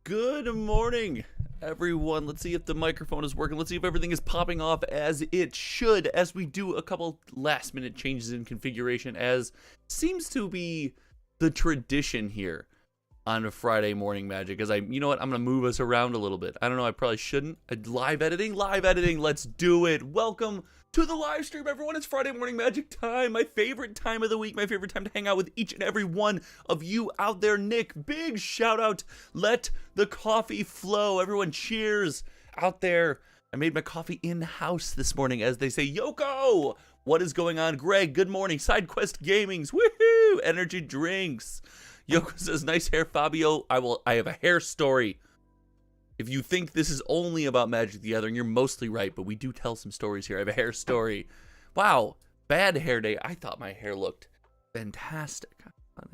Good morning, everyone. Let's see if the microphone is working. Let's see if everything is popping off as it should, as we do a couple last-minute changes in configuration, as seems to be the tradition here on a Friday morning magic. As you know what, I'm gonna move us around a little bit. I don't know, I probably shouldn't. Live editing, let's do it. Welcome to the live stream, everyone. It's Friday morning magic time, my favorite time of the week, my favorite time to hang out with each and every one of you out there. Nick, big shout out. Let the coffee flow. Everyone cheers out there. I made my coffee in-house this morning, as they say. Yoko, what is going on? Greg, good morning. SideQuest Gamings, woohoo! Energy drinks. Yoko says, nice hair, Fabio. I have a hair story. If you think this is only about Magic the Gathering, you're mostly right, but we do tell some stories here. I have a hair story. Wow, bad hair day. I thought my hair looked fantastic.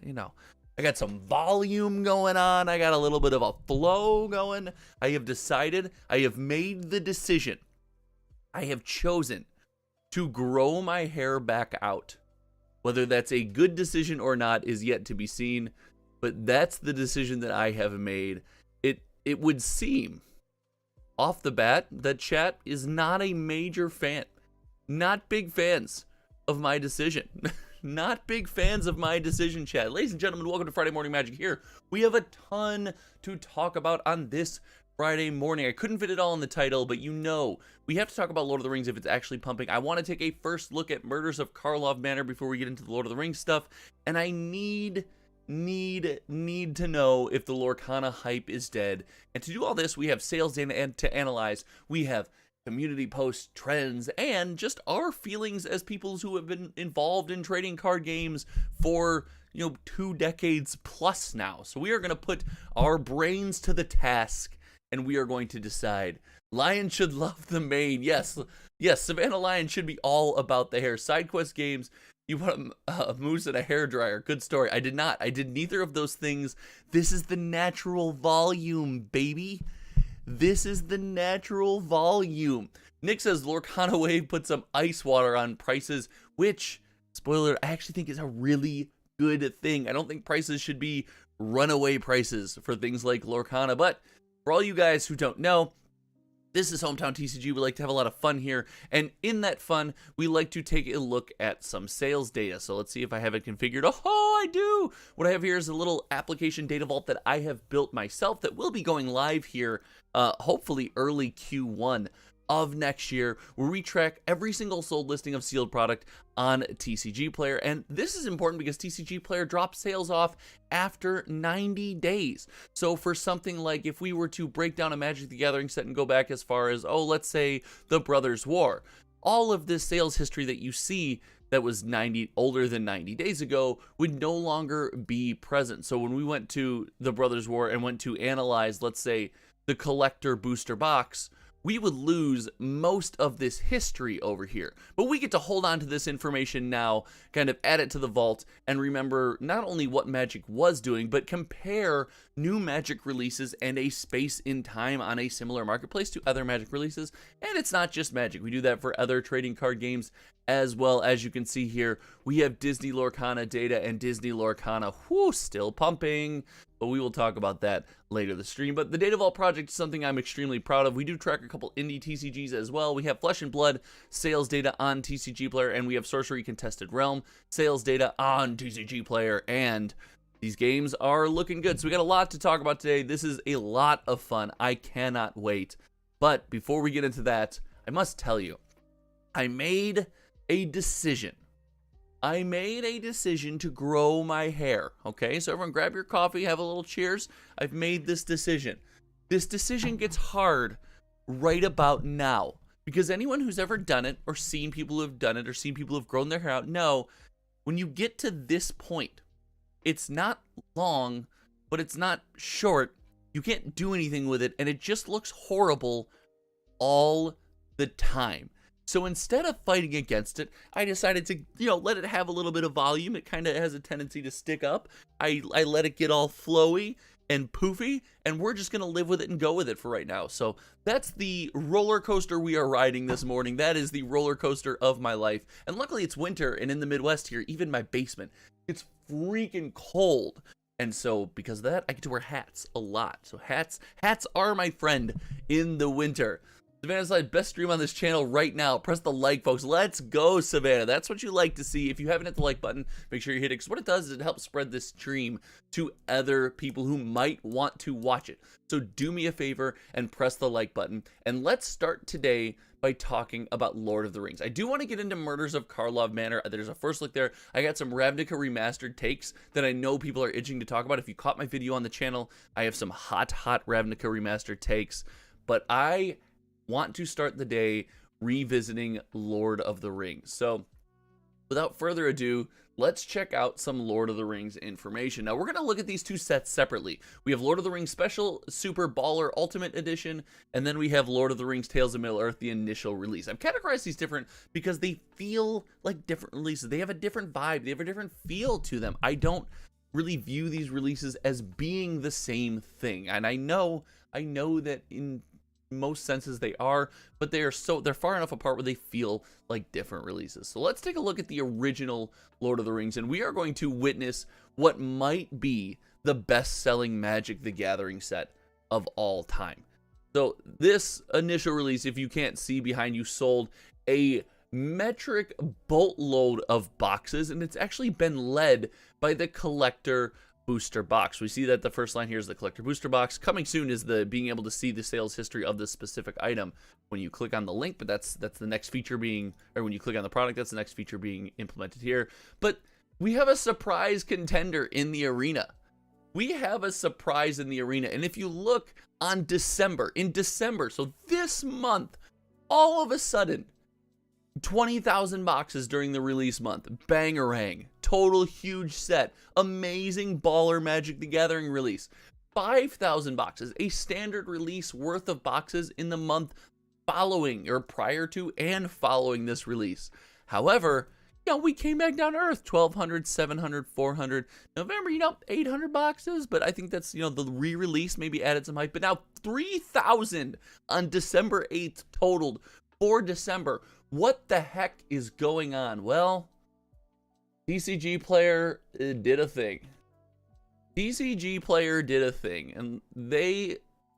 You know, I got some volume going on. I got a little bit of a flow going. I have decided, I have made the decision. I have chosen to grow my hair back out. Whether that's a good decision or not is yet to be seen, but that's the decision that I have made. It would seem, off the bat, that chat is not a major fan. Not big fans of my decision. Not big fans of my decision, chat. Ladies and gentlemen, welcome to Friday Morning Magic here. We have a ton to talk about on this Friday morning. I couldn't fit it all in the title, but you know, we have to talk about Lord of the Rings if it's actually pumping. I want to take a first look at Murders of Karlov Manor before we get into the Lord of the Rings stuff, and I need to know if the Lorcana hype is dead. And to do all this, we have sales data to analyze. We have community posts, trends, and just our feelings as people who have been involved in trading card games for 2 decades plus now. So we are going to put our brains to the task, and we are going to decide. Lion should love the mane. Yes, Savannah Lion should be all about the hair. SideQuest Games, you put a moose in a hairdryer. Good story. I did not. I did neither of those things. This is the natural volume, baby. This is the natural volume. Nick says Lorcana Wave put some ice water on prices, which, spoiler, I actually think is a really good thing. I don't think prices should be runaway prices for things like Lorcana, but for all you guys who don't know, this is Hometown TCG. We like to have a lot of fun here, and in that fun, we like to take a look at some sales data. So let's see if I have it configured. Oh, I do! What I have here is a little application data vault that I have built myself that will be going live here, hopefully early Q1 of next year, where we track every single sold listing of sealed product on TCG Player. And this is important because TCG Player drops sales off after 90 days. So for something like, if we were to break down a Magic the Gathering set and go back as far as, let's say the Brothers War, all of this sales history that you see that was older than 90 days ago would no longer be present. So when we went to the Brothers War and went to analyze, let's say, the collector booster box, we would lose most of this history over here. But we get to hold on to this information now, kind of add it to the vault, and remember not only what Magic was doing, but compare new Magic releases and a space in time on a similar marketplace to other Magic releases. And it's not just Magic. We do that for other trading card games as well. As you can see here, we have Disney Lorcana data, and Disney Lorcana, still pumping. But we will talk about that later in the stream. But the Data Vault project is something I'm extremely proud of. We do track a couple indie TCGs as well. We have Flesh and Blood sales data on TCG Player, and we have Sorcery Contested Realm sales data on TCG Player, and these games are looking good. So we got a lot to talk about today. This is a lot of fun. I cannot wait. But before we get into that, I must tell you, I made a decision. To grow my hair, okay? So everyone grab your coffee, have a little cheers. I've made this decision. This decision gets hard right about now, because anyone who's ever done it or seen people who have done it or seen people who have grown their hair out know when you get to this point, it's not long, but it's not short. You can't do anything with it, and it just looks horrible all the time. So instead of fighting against it, I decided to, let it have a little bit of volume. It kind of has a tendency to stick up. I let it get all flowy and poofy, and we're just going to live with it and go with it for right now. So that's the roller coaster we are riding this morning. That is the roller coaster of my life. And luckily it's winter, and in the Midwest here, even my basement, it's freaking cold. And so because of that, I get to wear hats a lot. So hats are my friend in the winter. Savannah's Live, best stream on this channel right now. Press the like, folks. Let's go, Savannah. That's what you like to see. If you haven't hit the like button, make sure you hit it. Because what it does is it helps spread this stream to other people who might want to watch it. So do me a favor and press the like button. And let's start today by talking about Lord of the Rings. I do want to get into Murders of Karlov Manor. There's a first look there. I got some Ravnica remastered takes that I know people are itching to talk about. If you caught my video on the channel, I have some hot Ravnica remastered takes. But I want to start the day revisiting Lord of the Rings. So without further ado, let's check out some Lord of the Rings information. Now, we're going to look at these two sets separately. We have Lord of the Rings Special Super Baller Ultimate Edition, and then we have Lord of the Rings Tales of Middle-earth, the initial release. I've categorized these different because they feel like different releases. They have a different vibe. They have a different feel to them. I don't really view these releases as being the same thing. And I know that in most senses they are, but they're far enough apart where they feel like different releases. So let's take a look at the original Lord of the Rings, and we are going to witness what might be the best-selling Magic the Gathering set of all time. So this initial release, if you can't see behind you, sold a metric boatload of boxes, and it's actually been led by the collector booster box. We see that the first line here is the collector booster box. Coming soon is the being able to see the sales history of this specific item when you click on the link, but that's the next feature being, or when you click on the product, that's the next feature being implemented here. But we have a surprise contender in the arena. We have a surprise in the arena, and if you look on in December, so this month, all of a sudden, 20,000 boxes during the release month. Bangarang. Total huge set. Amazing baller Magic the Gathering release. 5,000 boxes. A standard release worth of boxes in the month following, or prior to and following this release. However, we came back down to earth. 1,200, 700, 400. November, 800 boxes. But I think that's, the re-release maybe added some hype. But now 3,000 on December 8th totaled for December. What the heck is going on? Well, TCG Player did a thing. TCG Player did a thing. And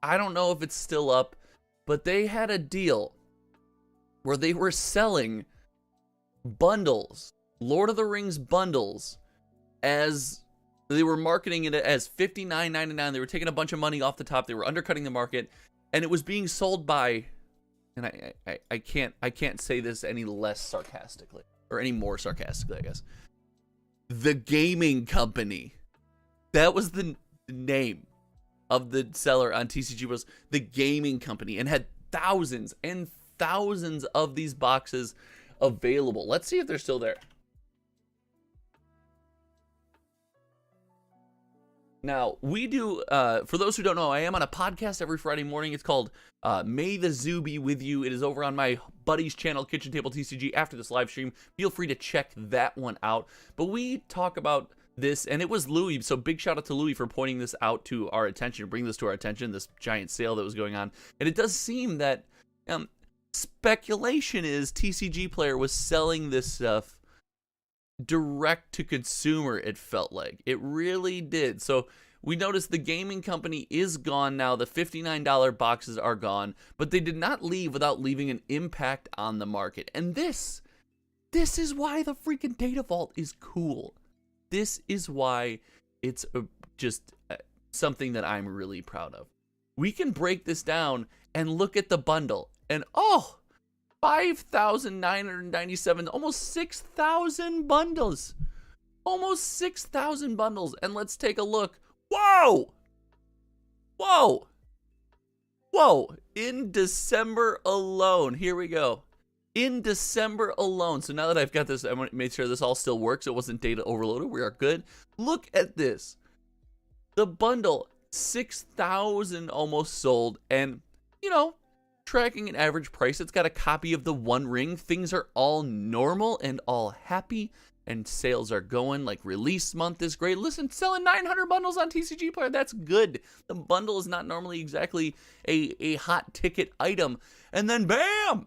I don't know if it's still up, but they had a deal where they were selling bundles, Lord of the Rings bundles, as they were marketing it as $59.99. They were taking a bunch of money off the top. They were undercutting the market, and it was being sold by, and I can't say this any less sarcastically, or any more sarcastically, I guess. The Gaming Company. That was the name of the seller on TCG, was The Gaming Company, and had thousands and thousands of these boxes available. Let's see if they're still there. Now, we do, for those who don't know, I am on a podcast every Friday morning. It's called May the Zoo Be With You. It is over on my buddy's channel, Kitchen Table TCG, after this live stream. Feel free to check that one out. But we talk about this, and it was Louis, so big shout out to Louis for pointing this out to our attention, bringing this to our attention, this giant sale that was going on. And it does seem that speculation is TCG Player was selling this stuff direct to consumer. It felt like it really did. So we noticed the Gaming Company is gone now. The $59 boxes are gone, but they did not leave without leaving an impact on the market. And this is why the freaking Data Vault is cool. This is why it's just something that I'm really proud of. We can break this down and look at the bundle, and 5,997, almost 6,000 bundles. Almost 6,000 bundles. And let's take a look. Whoa! Whoa! Whoa! In December alone. Here we go. In December alone. So now that I've got this, I want to make sure this all still works. It wasn't data overloaded. We are good. Look at this. The bundle, 6,000 almost sold. And, tracking an average price. It's got a copy of the One Ring. Things are all normal and all happy, and sales are going. Like, release month is great. Listen, selling 900 bundles on TCG Player, that's good. The bundle is not normally exactly a hot ticket item. And then bam!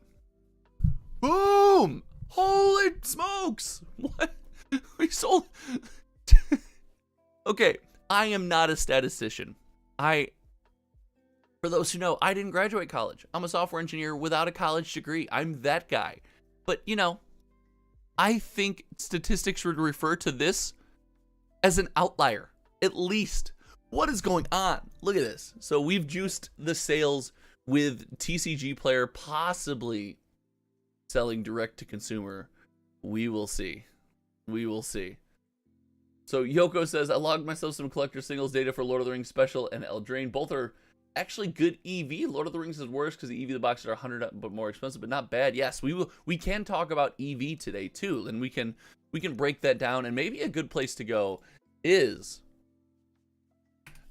Boom! Holy smokes! What? We sold... Okay, I am not a statistician. For those who know, I didn't graduate college. I'm a software engineer without a college degree. I'm that guy. But, you know, I think statistics would refer to this as an outlier, at least. What is going on? Look at this. So we've juiced the sales with TCG Player possibly selling direct to consumer. We will see. We will see. So Yoko says, I logged myself some collector singles data for Lord of the Rings Special and Eldraine. Both are actually good EV. Lord of the Rings is worse because the EV of the boxes are 100 but more expensive, but not bad. Yes, we can talk about EV today too, and we can break that down. And maybe a good place to go is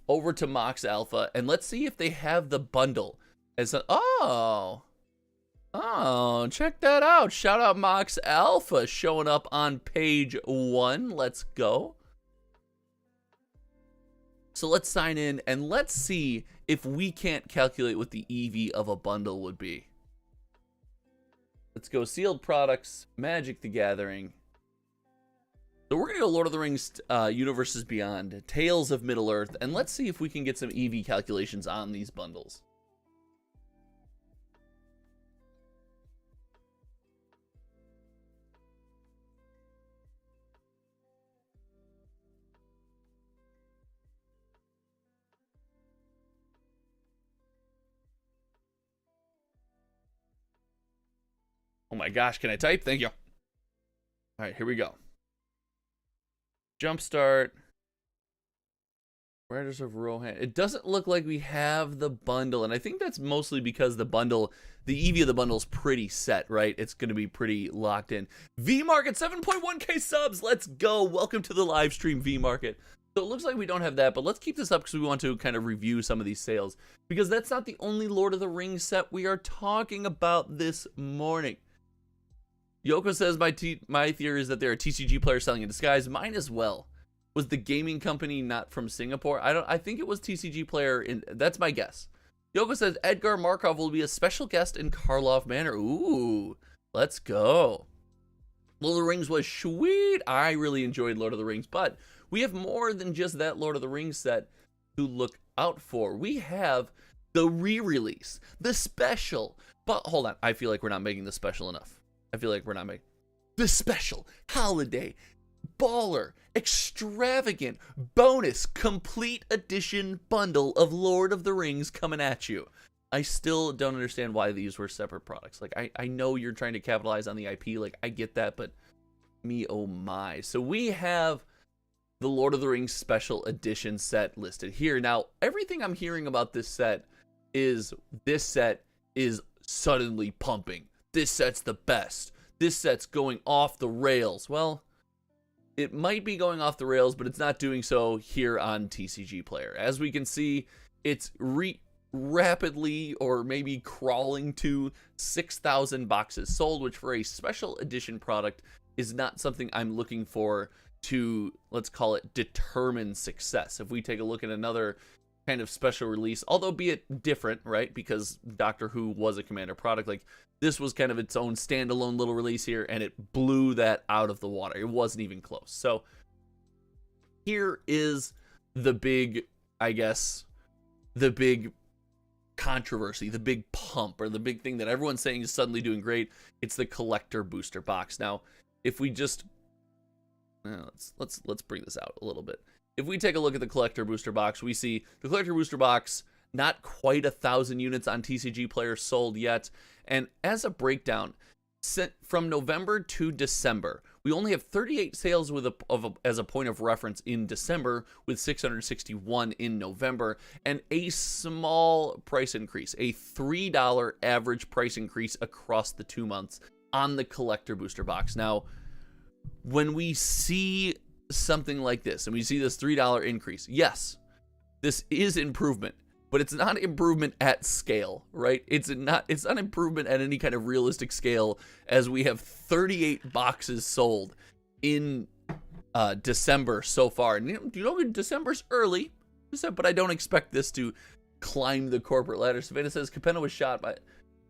over to Mox Alpha, and let's see if they have the bundle. As a, oh, check that out! Shout out Mox Alpha showing up on page 1. Let's go. So let's sign in and let's see if we can't calculate what the EV of a bundle would be. Let's go sealed products, Magic the Gathering. So we're going to go Lord of the Rings Universes Beyond, Tales of Middle-earth, and let's see if we can get some EV calculations on these bundles. Oh my gosh, can I type? Thank you. All right, here we go. Jumpstart. Riders of Rohan. It doesn't look like we have the bundle, and I think that's mostly because the bundle, the EV of the bundle is pretty set, right? It's going to be pretty locked in. V-Market, 7.1k subs. Let's go. Welcome to the live stream, V-Market. So it looks like we don't have that, but let's keep this up because we want to kind of review some of these sales, because that's not the only Lord of the Rings set we are talking about this morning. Yoko says, my theory is that they're a TCG player selling in disguise. Mine as well. Was the gaming company not from Singapore? I think it was TCG player. That's my guess. Yoko says, Edgar Markov will be a special guest in Karlov Manor. Ooh, let's go. Lord of the Rings was sweet. I really enjoyed Lord of the Rings, but we have more than just that Lord of the Rings set to look out for. We have the re-release, the special. But hold on, I feel like we're not making the special enough. I feel like we're not making the special holiday baller extravagant bonus complete edition bundle of Lord of the Rings coming at you. I still don't understand why these were separate products. Like, I know you're trying to capitalize on the IP, like I get that, but me oh my. So we have the Lord of the Rings special edition set listed here. Now, everything I'm hearing about this set is suddenly pumping. This set's the best. This set's going off the rails. Well, it might be going off the rails, but it's not doing so here on TCG Player. As we can see, it's rapidly or maybe crawling to 6,000 boxes sold, which for a special edition product is not something I'm looking for to, let's call it, determine success. If we take a look at another kind of special release, although be it different, right? Because Doctor Who was a Commander product, like this was kind of its own standalone little release here, and it blew that out of the water. It wasn't even close. So here is the big, I guess, the big controversy, the big pump, or the big thing that everyone's saying is suddenly doing great. It's the collector booster box. Now, if we just let's bring this out a little bit. If we take a look at the collector booster box, we see the collector booster box, not quite 1,000 units on TCG Player sold yet. And as a breakdown, from November to December, we only have 38 sales as a point of reference in December, with 661 in November, and a small price increase, a $3 average price increase across the 2 months on the collector booster box. Now, when we see something like this, and we see this $3 increase, yes, this is improvement, but it's not improvement at scale, right? It's not improvement at any kind of realistic scale, as we have 38 boxes sold in December so far. And you know, December's early, but I don't expect this to climb the corporate ladder. Savannah says Capenna was shot by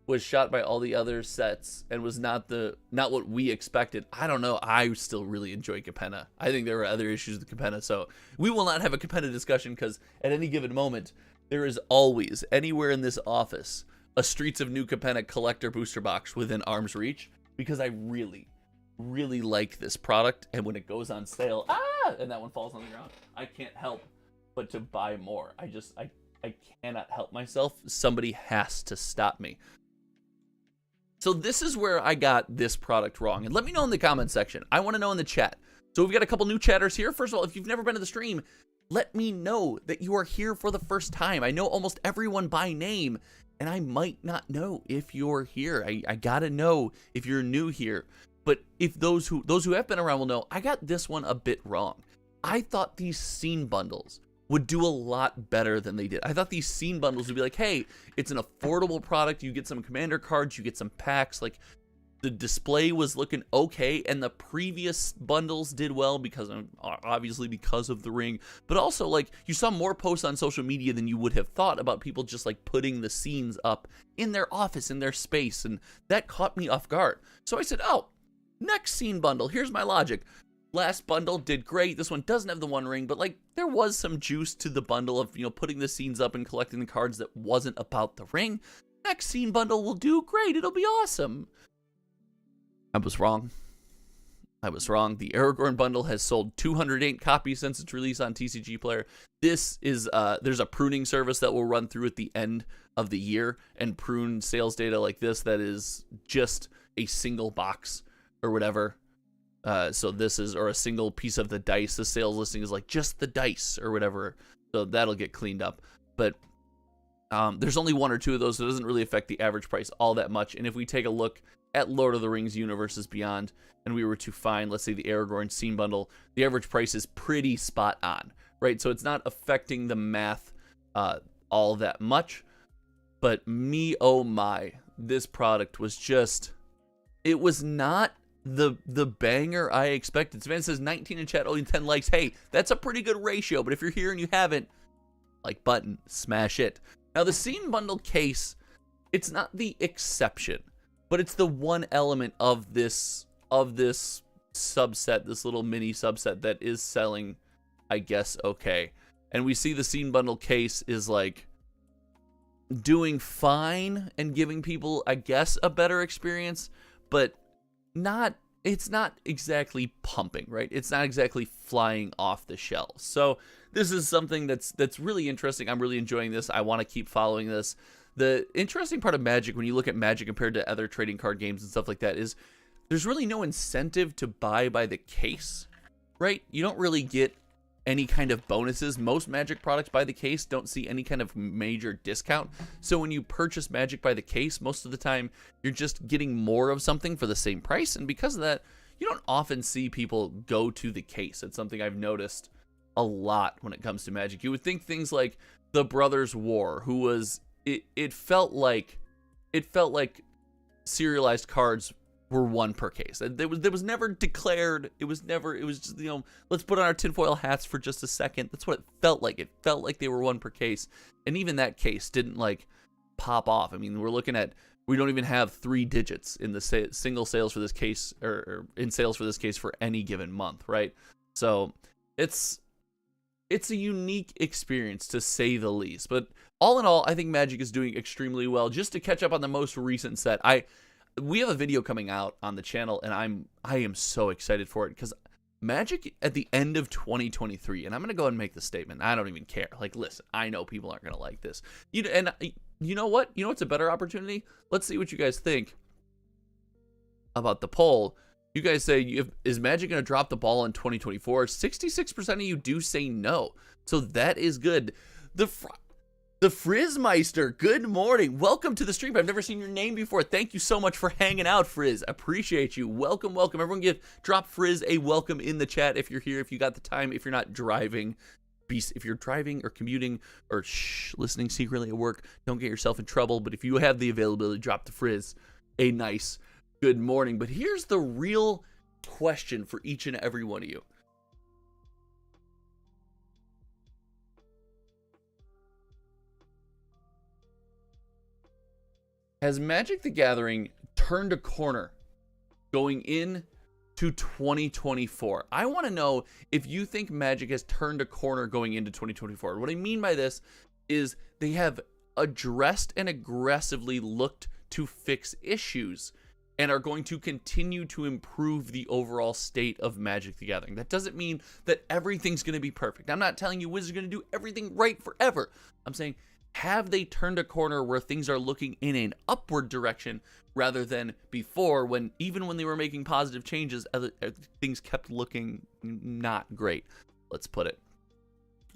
was shot by all the other sets and was not what we expected. I don't know. I still really enjoy Capenna. I think there are other issues with Capenna, so we will not have a Capenna discussion because at any given moment there is always anywhere in this office a Streets of New Capenna collector booster box within arm's reach because I really, really like this product, and when it goes on sale, and that one falls on the ground, I can't help but to buy more. I cannot help myself. Somebody has to stop me. So this is where I got this product wrong. And let me know in the comment section. I want to know in the chat. So we've got a couple new chatters here. First of all, if you've never been to the stream, let me know that you are here for the first time. I know almost everyone by name, and I might not know if you're here. I gotta know if you're new here. But if those who have been around will know, I got this one a bit wrong. I thought these scene bundles would do a lot better than they did. I thought these scene bundles would be like, hey, it's an affordable product. You get some commander cards, you get some packs. Like, the display was looking okay, and the previous bundles did well because obviously because of the ring. But also, like, you saw more posts on social media than you would have thought about people just like putting the scenes up in their office, in their space, and that caught me off guard. So I said, oh, next scene bundle, here's my logic. Last bundle did great. This one doesn't have the one ring, but like there was some juice to the bundle of, you know, putting the scenes up and collecting the cards that wasn't about the ring. Next scene bundle will do great. It'll be awesome. I was wrong. I was wrong. The Aragorn bundle has sold 208 copies since its release on TCG Player. This is there's a pruning service that will run through at the end of the year and prune sales data like this that is just a single box or whatever. So this is, or a single piece of the dice. The sales listing is like just the dice or whatever. So that'll get cleaned up. But there's only one or two of those, so it doesn't really affect the average price all that much. And if we take a look at Lord of the Rings Universes Beyond, and we were to find, let's say, the Aragorn scene bundle, the average price is pretty spot on, right? So it's not affecting the math all that much. But me, oh my, this product was just, it was not the banger I expected. Savannah says 19 in chat, only 10 likes. Hey, that's a pretty good ratio, but if you're here and you haven't, like button, smash it. Now the scene bundle case, it's not the exception, but it's the one element of this subset, this little mini subset that is selling, I guess, okay. And we see the scene bundle case is like doing fine and giving people, I guess, a better experience, but it's not exactly pumping, right? It's not exactly flying off the shelves. So this is something that's really interesting. I'm really enjoying this. I want to keep following this. The interesting part of Magic, when you look at Magic compared to other trading card games and stuff like that, is there's really no incentive to buy by the case, right? You don't really get any kind of bonuses. Most Magic products by the case don't see any kind of major discount. So when you purchase Magic by the case, most of the time you're just getting more of something for the same price. And because of that, you don't often see people go to the case. It's something I've noticed a lot when it comes to Magic. You would think things like the Brothers War, who was, it felt like serialized cards were one per case. There was never declared. It was just, you know, let's put on our tinfoil hats for just a second. That's what it felt like. It felt like they were one per case. And even that case didn't like pop off. I mean, we're looking at, we don't even have 3 digits in the single sales for this case, or in sales for this case for any given month, right? So it's a unique experience to say the least. But all in all, I think Magic is doing extremely well. Just to catch up on the most recent set, we have a video coming out on the channel, and I am so excited for it because Magic at the end of 2023, and I'm gonna go ahead and make the statement. I don't even care. Like, listen, I know people aren't gonna like this. You know what? You know what's a better opportunity? Let's see what you guys think about the poll. You guys say, is Magic gonna drop the ball in 2024? 66% of you do say no, so that is good. The Frizzmeister, good morning. Welcome to the stream. I've never seen your name before. Thank you so much for hanging out, Frizz. Appreciate you. Welcome, welcome. Everyone drop Frizz a welcome in the chat if you're here, if you got the time, if you're not driving. If you're driving or commuting or listening secretly at work, don't get yourself in trouble. But if you have the availability, drop the Frizz a nice good morning. But here's the real question for each and every one of you. Has Magic the Gathering turned a corner going in to 2024? I want to know if you think Magic has turned a corner going into 2024. What I mean by this is they have addressed and aggressively looked to fix issues and are going to continue to improve the overall state of Magic the Gathering. That doesn't mean that everything's going to be perfect. I'm not telling you Wizards are going to do everything right forever. I'm saying, have they turned a corner where things are looking in an upward direction rather than before, when even when they were making positive changes, things kept looking not great, let's put it.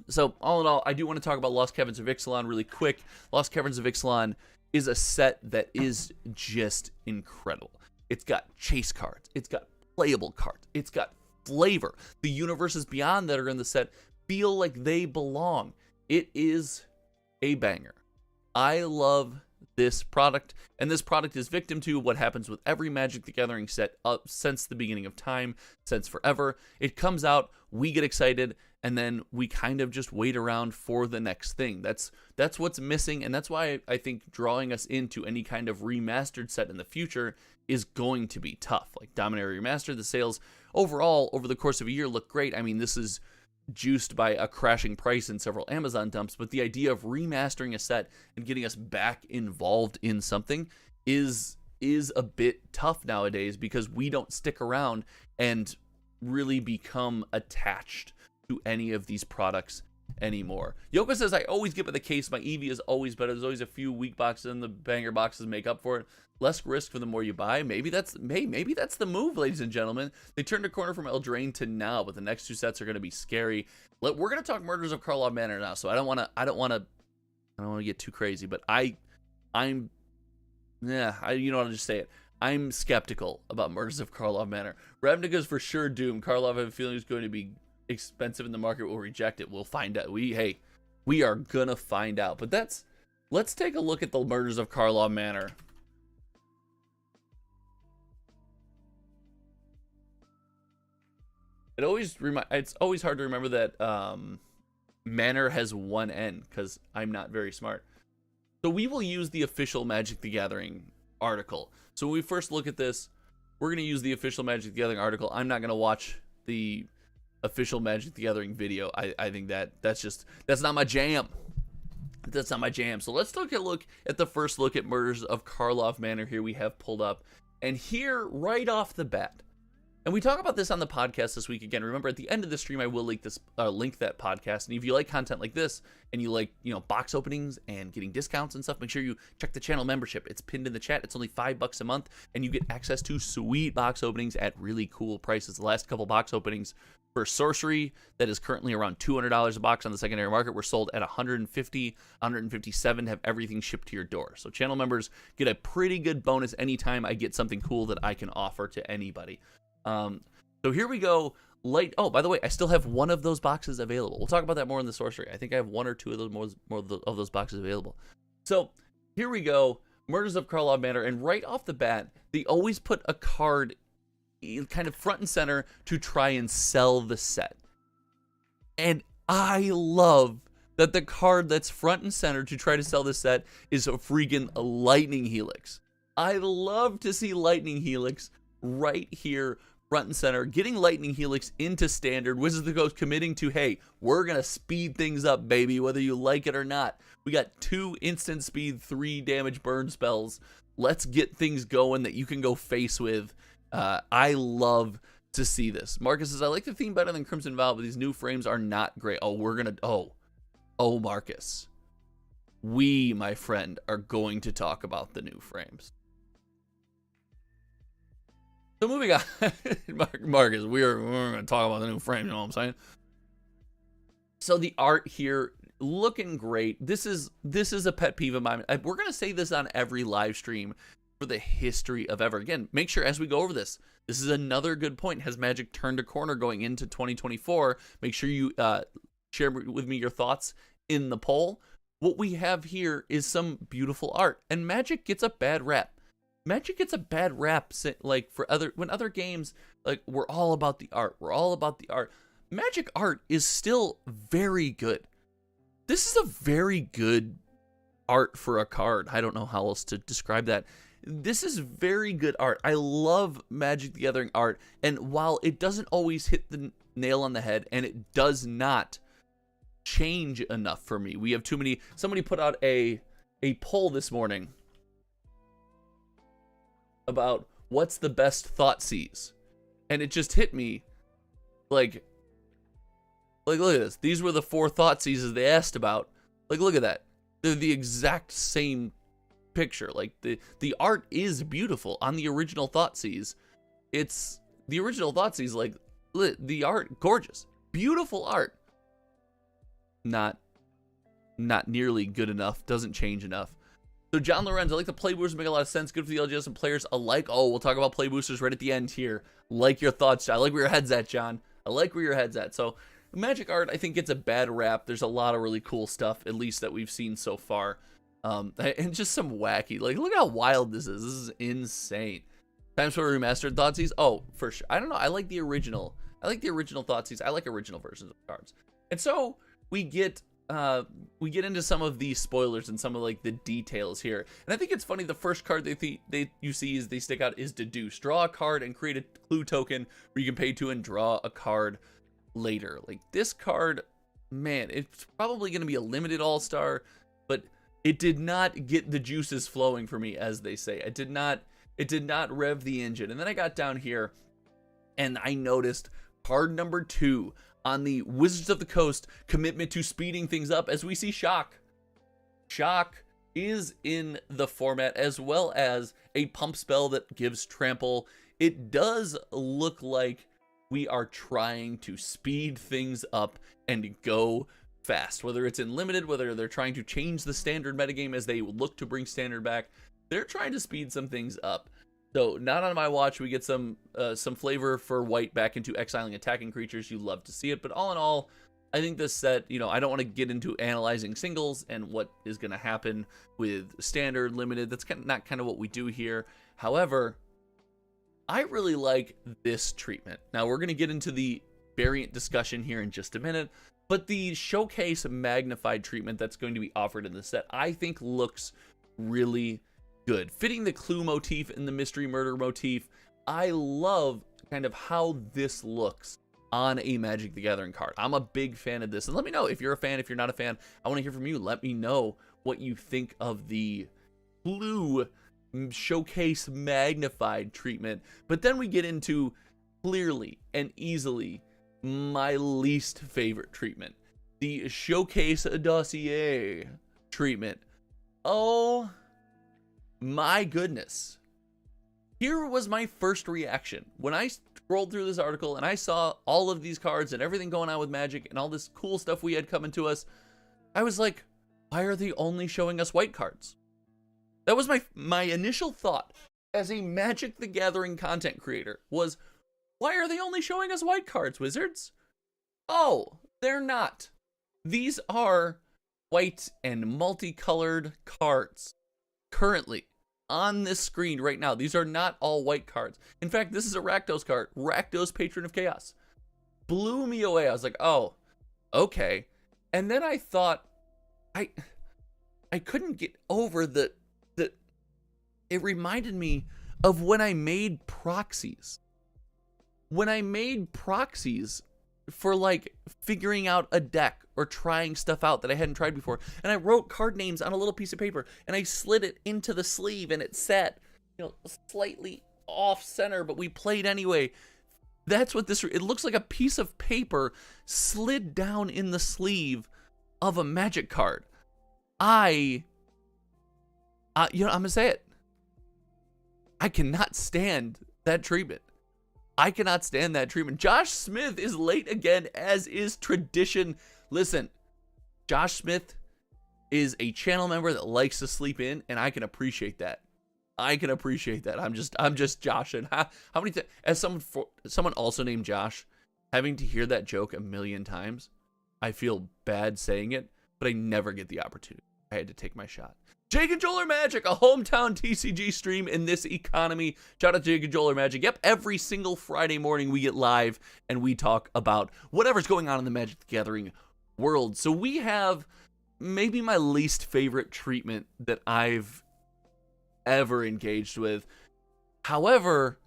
So all in all, I do want to talk about Lost Caverns of Ixalan really quick. Lost Caverns of Ixalan is a set that is just incredible. It's got chase cards, it's got playable cards, it's got flavor. The universes beyond that are in the set feel like they belong. It is a banger. I love this product, and this product is victim to what happens with every Magic the Gathering set up since the beginning of time, since forever. It comes out, we get excited, and then we kind of just wait around for the next thing. That's what's missing, and that's why I think drawing us into any kind of remastered set in the future is going to be tough. Like Dominaria Remastered, the sales overall over the course of a year look great. I mean, this is juiced by a crashing price in several Amazon dumps, but the idea of remastering a set and getting us back involved in something is a bit tough nowadays, because we don't stick around and really become attached to any of these products anymore. Yoko says, I always get by the case. My EV is always better. There's always a few weak boxes, and the banger boxes make up for it. Less risk for the more you buy. Maybe that's the move, ladies and gentlemen. They turned a corner from Eldraine to now, but the next two sets are going to be scary. We're going to talk Murders of Karlov Manor now, so I don't want to get too crazy, but you know what, I'll just say it. I'm skeptical about Murders of Karlov Manor. Ravnica's for sure doomed. Karlov, I have a feeling, is going to be expensive and the market will reject it. We'll find out. We are gonna find out. But let's take a look at the Murders of Karlov Manor. It's always hard to remember that Manor has one N, because I'm not very smart. So we will use the official Magic the Gathering article. So when we first look at this, we're going to use the official Magic the Gathering article. I'm not going to watch the official Magic the Gathering video. I think that's not my jam. That's not my jam. So let's take a look at the first look at Murders of Karlov Manor here we have pulled up. And here, right off the bat, and we talk about this on the podcast this week again. Remember, at the end of the stream, I will link that podcast. And if you like content like this, and you like, box openings and getting discounts and stuff, make sure you check the channel membership. It's pinned in the chat. It's only $5 a month, and you get access to sweet box openings at really cool prices. The last couple box openings for Sorcery, that is currently around $200 a box on the secondary market, were sold at $150, $157, have everything shipped to your door. So channel members get a pretty good bonus anytime I get something cool that I can offer to anybody. So here we go. Oh, by the way, I still have one of those boxes available. We'll talk about that more in the Sorcery. I think I have one or two of those more of those boxes available. So here we go. Murders of Karlov Manor, and right off the bat, they always put a card kind of front and center to try and sell the set. And I love that the card that's front and center to try to sell this set is a freaking Lightning Helix. I love to see Lightning Helix right here, front and center, getting Lightning Helix into Standard. Wizards of the Coast committing to, hey, we're going to speed things up, baby, whether you like it or not. We got 2 instant speed, 3 damage burn spells. Let's get things going that you can go face with. I love to see this. Marcus says, I like the theme better than Crimson Vow, but these new frames are not great. Oh, Marcus. We, my friend, are going to talk about the new frames. So moving on, Marcus, we're going to talk about the new frame, you know what I'm saying? So the art here, looking great. This is a pet peeve of mine. We're going to say this on every live stream for the history of ever. Again, make sure as we go over this is another good point. Has Magic turned a corner going into 2024? Make sure you share with me your thoughts in the poll. What we have here is some beautiful art, and Magic gets a bad rap. Magic gets a bad rap, like when other games, like, we're all about the art. We're all about the art. Magic art is still very good. This is a very good art for a card. I don't know how else to describe that. This is very good art. I love Magic the Gathering art, and while it doesn't always hit the nail on the head, and it does not change enough for me. We have too many. Somebody put out a poll this morning about what's the best Thoughtseize, and it just hit me like look at this. These were the 4 Thoughtseizes they asked about. Like, look at that. They're the exact same picture. Like, the art is beautiful on the original Thoughtseize. It's the original Thoughtseize, like, the art gorgeous, beautiful art. Not nearly good enough. Doesn't change enough. So John Lorenz, I like the play boosters, make a lot of sense. Good for the LGS and players alike. Oh, we'll talk about play boosters right at the end here. Like your thoughts. I like where your head's at, John. I like where your head's at. So Magic art, I think, gets a bad rap. There's a lot of really cool stuff, at least that we've seen so far. And just some wacky, like, look how wild this is. This is insane. Times for remastered Thoughtseize. Oh, for sure. I don't know. I like the original. I like the original Thoughtseize. I like original versions of cards. And so we get into some of these spoilers and some of like the details here. And I think it's funny. The first card you see as they stick out is Deduce. Draw a card and create a clue token where you can pay to and draw a card later. Like, this card, man, it's probably going to be a limited all-star, but it did not get the juices flowing for me, as they say. It did not rev the engine. And then I got down here and I noticed card number 2 on the Wizards of the Coast commitment to speeding things up, as we see Shock. Shock is in the format, as well as a pump spell that gives trample. It does look like we are trying to speed things up and go fast, whether it's in limited, whether they're trying to change the standard metagame as they look to bring standard back. They're trying to speed some things up. So not on my watch. We get some flavor for white back into exiling attacking creatures. You love to see it. But all in all, I think this set, you know, I don't want to get into analyzing singles and what is going to happen with standard, limited. That's not what we do here. However, I really like this treatment. Now, we're going to get into the variant discussion here in just a minute, but the showcase magnified treatment that's going to be offered in the set, I think, looks really good. Fitting the clue motif and the mystery murder motif, I love kind of how this looks on a Magic the Gathering card. I'm a big fan of this, and let me know if you're a fan. If you're not a fan, I want to hear from you. Let me know what you think of the clue showcase magnified treatment. But then we get into clearly and easily my least favorite treatment, the showcase dossier treatment. Oh my goodness. Here was my first reaction when I scrolled through this article and I saw all of these cards and everything going on with Magic and all this cool stuff we had coming to us. I was like, why are they only showing us white cards? That was my initial thought as a Magic the Gathering content creator, was, why are they only showing us white cards, Wizards? Oh, they're not. These are white and multicolored cards currently on this screen right now. These are not all white cards. In fact, this is a Rakdos card, Rakdos, Patron of Chaos. Blew me away. I was like, oh, okay. And then I thought, I couldn't get over the it reminded me of when I made proxies. When I made proxies for like figuring out a deck or trying stuff out that I hadn't tried before. And I wrote card names on a little piece of paper and I slid it into the sleeve and it sat, you know, slightly off center, but we played anyway. That's what this, it looks like a piece of paper slid down in the sleeve of a Magic card. You know, I'm gonna say it. I cannot stand that treatment. I cannot stand that treatment. Josh Smith is late again, as is tradition. Listen, Josh Smith is a channel member that likes to sleep in, and I can appreciate that. I can appreciate that. I'm just joshing. How many as someone also named Josh, having to hear that joke a million times, I feel bad saying it, but I never get the opportunity. I had to take my shot. Jake and Joel are Magic, a hometown TCG stream in this economy. Shout out to Jake and Joel are Magic. Yep, every single Friday morning we get live and we talk about whatever's going on in the Magic the Gathering world. So we have maybe my least favorite treatment that I've ever engaged with. However,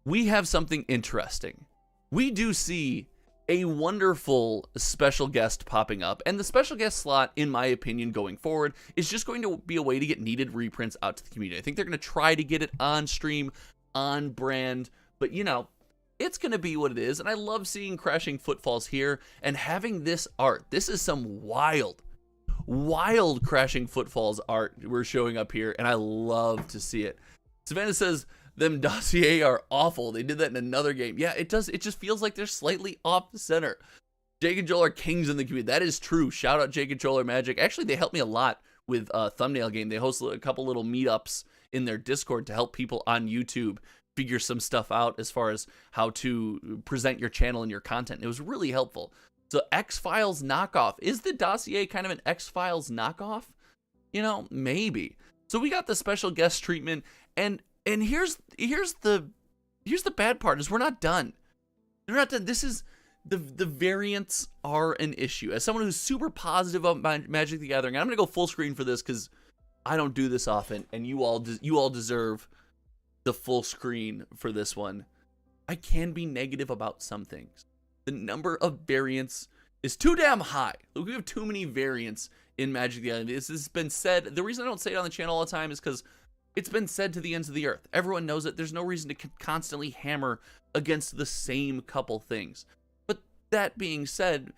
we have something interesting. We do see a wonderful special guest popping up, and the special guest slot, in my opinion, going forward, is just going to be a way to get needed reprints out to the community. I think they're going to try to get it on stream, on brand, but you know, it's going to be what it is, and I love seeing Crashing Footfalls here, and having this art. This is some wild Crashing Footfalls art we're showing up here, and I love to see it. Savannah says, them dossier are awful. They did that in another game. Yeah, it does. It just feels like they're slightly off the center. Jake and Joel are kings in the community. That is true. Shout out Jake and Joel are magic. Actually, they helped me a lot with Thumbnail Game. They host a couple little meetups in their Discord to help people on YouTube figure some stuff out as far as how to present your channel and your content. It was really helpful. So X-Files knockoff. Is the dossier kind of an X-Files knockoff? You know, maybe. So we got the special guest treatment, and here's the bad part is we're not done. We're not done. This is the variants are an issue. As someone who's super positive about Magic the Gathering, I'm gonna go full screen for this because I don't do this often, and you all deserve the full screen for this one. I can be negative about some things. The number of variants is too damn high. We have too many variants in Magic the Gathering. This has been said. The reason I don't say it on the channel all the time is because it's been said to the ends of the earth. Everyone knows it. There's no reason to constantly hammer against the same couple things. But that being said,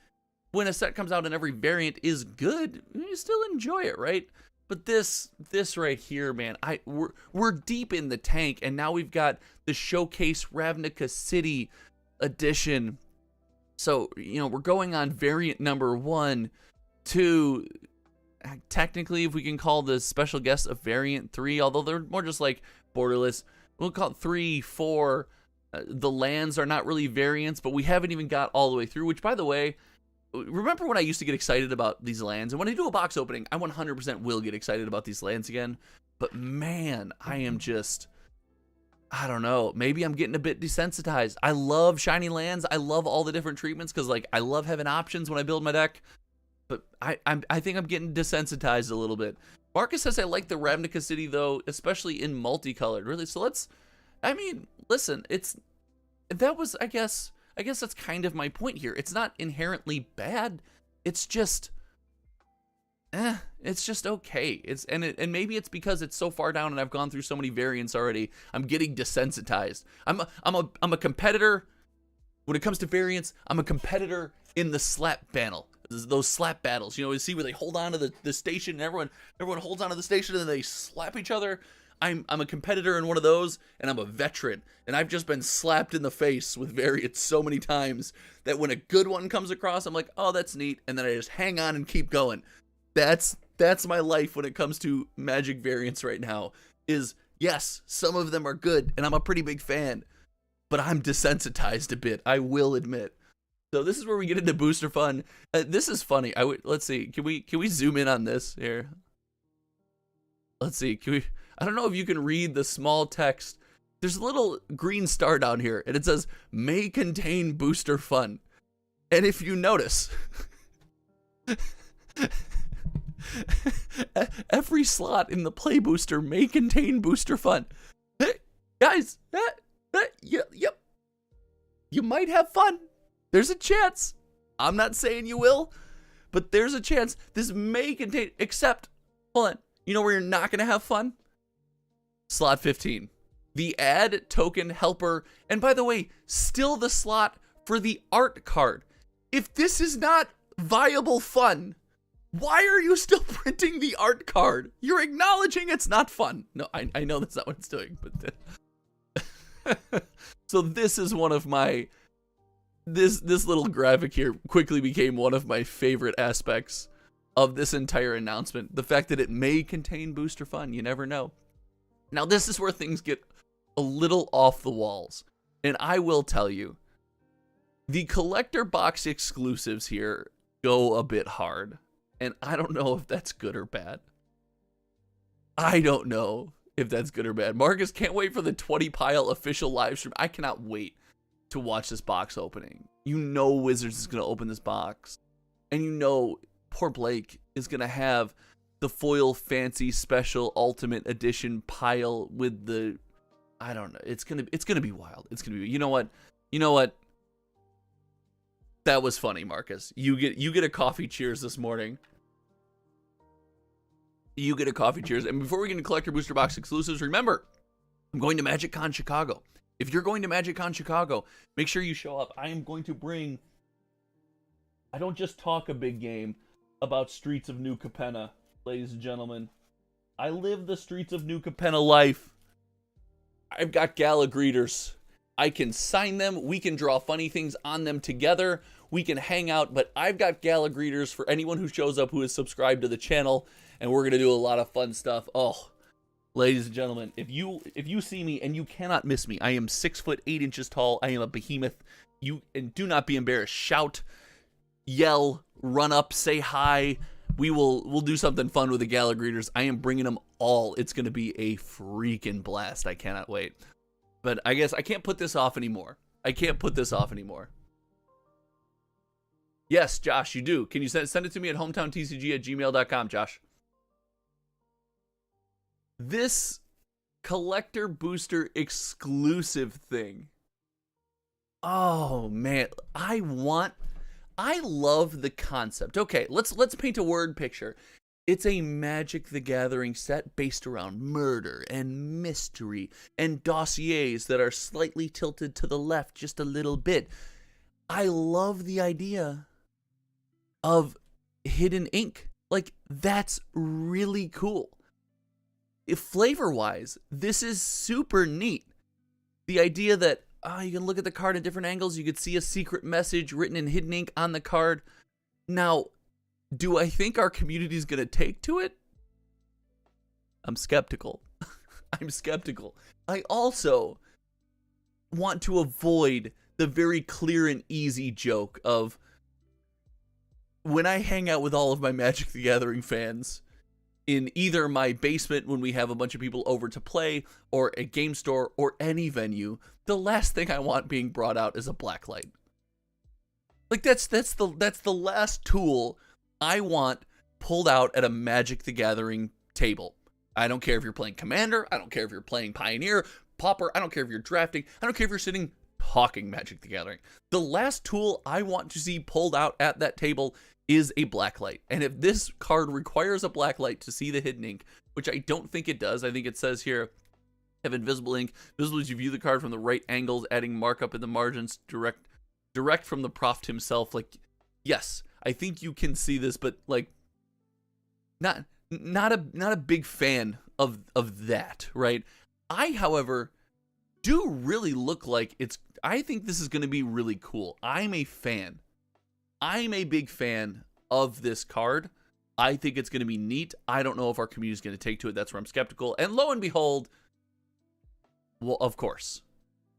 when a set comes out and every variant is good, you still enjoy it, right? But this right here, man, we're deep in the tank, and now we've got the Showcase Ravnica City edition. So, you know, we're going on variant number 1, 2. Technically, if we can call the special guest a variant 3, although they're more just like borderless, we'll call it 3, 4. The lands are not really variants, but we haven't even got all the way through, which, by the way, remember when I used to get excited about these lands? And when I do a box opening, I 100% will get excited about these lands again. But man, I am just, I don't know, maybe I'm getting a bit desensitized. I love shiny lands. I love all the different treatments because, like, I love having options when I build my deck. But I think I'm getting desensitized a little bit. Marcus says I like the Ravnica City, though, especially in multicolored. Really? So let's, I mean, listen, I guess that's kind of my point here. It's not inherently bad. It's just, it's just okay. And maybe it's because it's so far down and I've gone through so many variants already. I'm getting desensitized. I'm a competitor when it comes to variants. I'm a competitor in the slap battle. Those slap battles, you know, you see where they hold on to the station and everyone holds on to the station and then they slap each other. I'm a competitor in one of those, and I'm a veteran, and I've just been slapped in the face with variants so many times that when a good one comes across, I'm like, oh, that's neat, and then I just hang on and keep going. That's my life when it comes to Magic variants right now, is yes, some of them are good, and I'm a pretty big fan, but I'm desensitized a bit, I will admit. So this is where we get into booster fun. This is funny. Let's see. Can we zoom in on this here? Let's see. I don't know if you can read the small text. There's a little green star down here, and it says may contain booster fun. And if you notice, every slot in the play booster may contain booster fun. Hey, guys, yep. You might have fun. There's a chance. I'm not saying you will, but there's a chance this may contain, except, hold on, you know where you're not going to have fun? Slot 15. The add token helper, and by the way, still the slot for the art card. If this is not viable fun, why are you still printing the art card? You're acknowledging it's not fun. No, I know that's not what it's doing, but so this is one of my, this little graphic here quickly became one of my favorite aspects of this entire announcement. The fact that it may contain booster fun, you never know. Now this is where things get a little off the walls, and I will tell you, the collector box exclusives here go a bit hard, and I don't know if that's good or bad. I don't know if that's good or bad. Marcus, can't wait for the 20 pile official live stream. I cannot wait to watch this box opening. You know Wizards is going to open this box, and you know poor Blake is going to have the foil fancy special ultimate edition pile with the, I don't know. It's going to be wild. It's going to be, you know what? That was funny, Marcus. You get a coffee cheers this morning. You get a coffee cheers. And before we get into collector booster box exclusives, remember, I'm going to MagicCon Chicago. If you're going to MagicCon Chicago, make sure you show up. I am going to bring, I don't just talk a big game about Streets of New Capenna, ladies and gentlemen. I live the Streets of New Capenna life. I've got gala greeters. I can sign them. We can draw funny things on them together. We can hang out, but I've got gala greeters for anyone who shows up who is subscribed to the channel, and we're going to do a lot of fun stuff. Oh, ladies and gentlemen, if you see me, and you cannot miss me, I am 6'8" tall. I am a behemoth. And do not be embarrassed. Shout, yell, run up, say hi. We'll do something fun with the gala greeters. I am bringing them all. It's going to be a freaking blast. I cannot wait. But I guess I can't put this off anymore. Yes, Josh, you do. Can you send it to me at hometowntcg@gmail.com, Josh? This collector booster exclusive thing. Oh man, I love the concept. Okay, let's paint a word picture. It's a Magic the Gathering set based around murder and mystery and dossiers that are slightly tilted to the left just a little bit. I love the idea of hidden ink. Like, that's really cool. Flavor-wise, this is super neat. The idea that you can look at the card at different angles, you could see a secret message written in hidden ink on the card. Now, do I think our community is going to take to it? I'm skeptical. I also want to avoid the very clear and easy joke of when I hang out with all of my Magic the Gathering fans in either my basement when we have a bunch of people over to play, or a game store, or any venue, the last thing I want being brought out is a blacklight. Like, that's the last tool I want pulled out at a Magic the Gathering table. I don't care if you're playing Commander. I don't care if you're playing Pioneer, Pauper. I don't care if you're drafting. I don't care if you're sitting talking Magic the Gathering. The last tool I want to see pulled out at that table is a blacklight. And if this card requires a blacklight to see the hidden ink, which I don't think it does. I think it says here, have invisible ink. Visible as you view the card from the right angles, adding markup in the margins, direct from the proft himself. Like, yes, I think you can see this, but like, not a big fan of that, right? I, however, do really look like I think this is going to be really cool. I'm a big fan of this card. I think it's going to be neat. I don't know if our community is going to take to it. That's where I'm skeptical. And lo and behold, well, of course,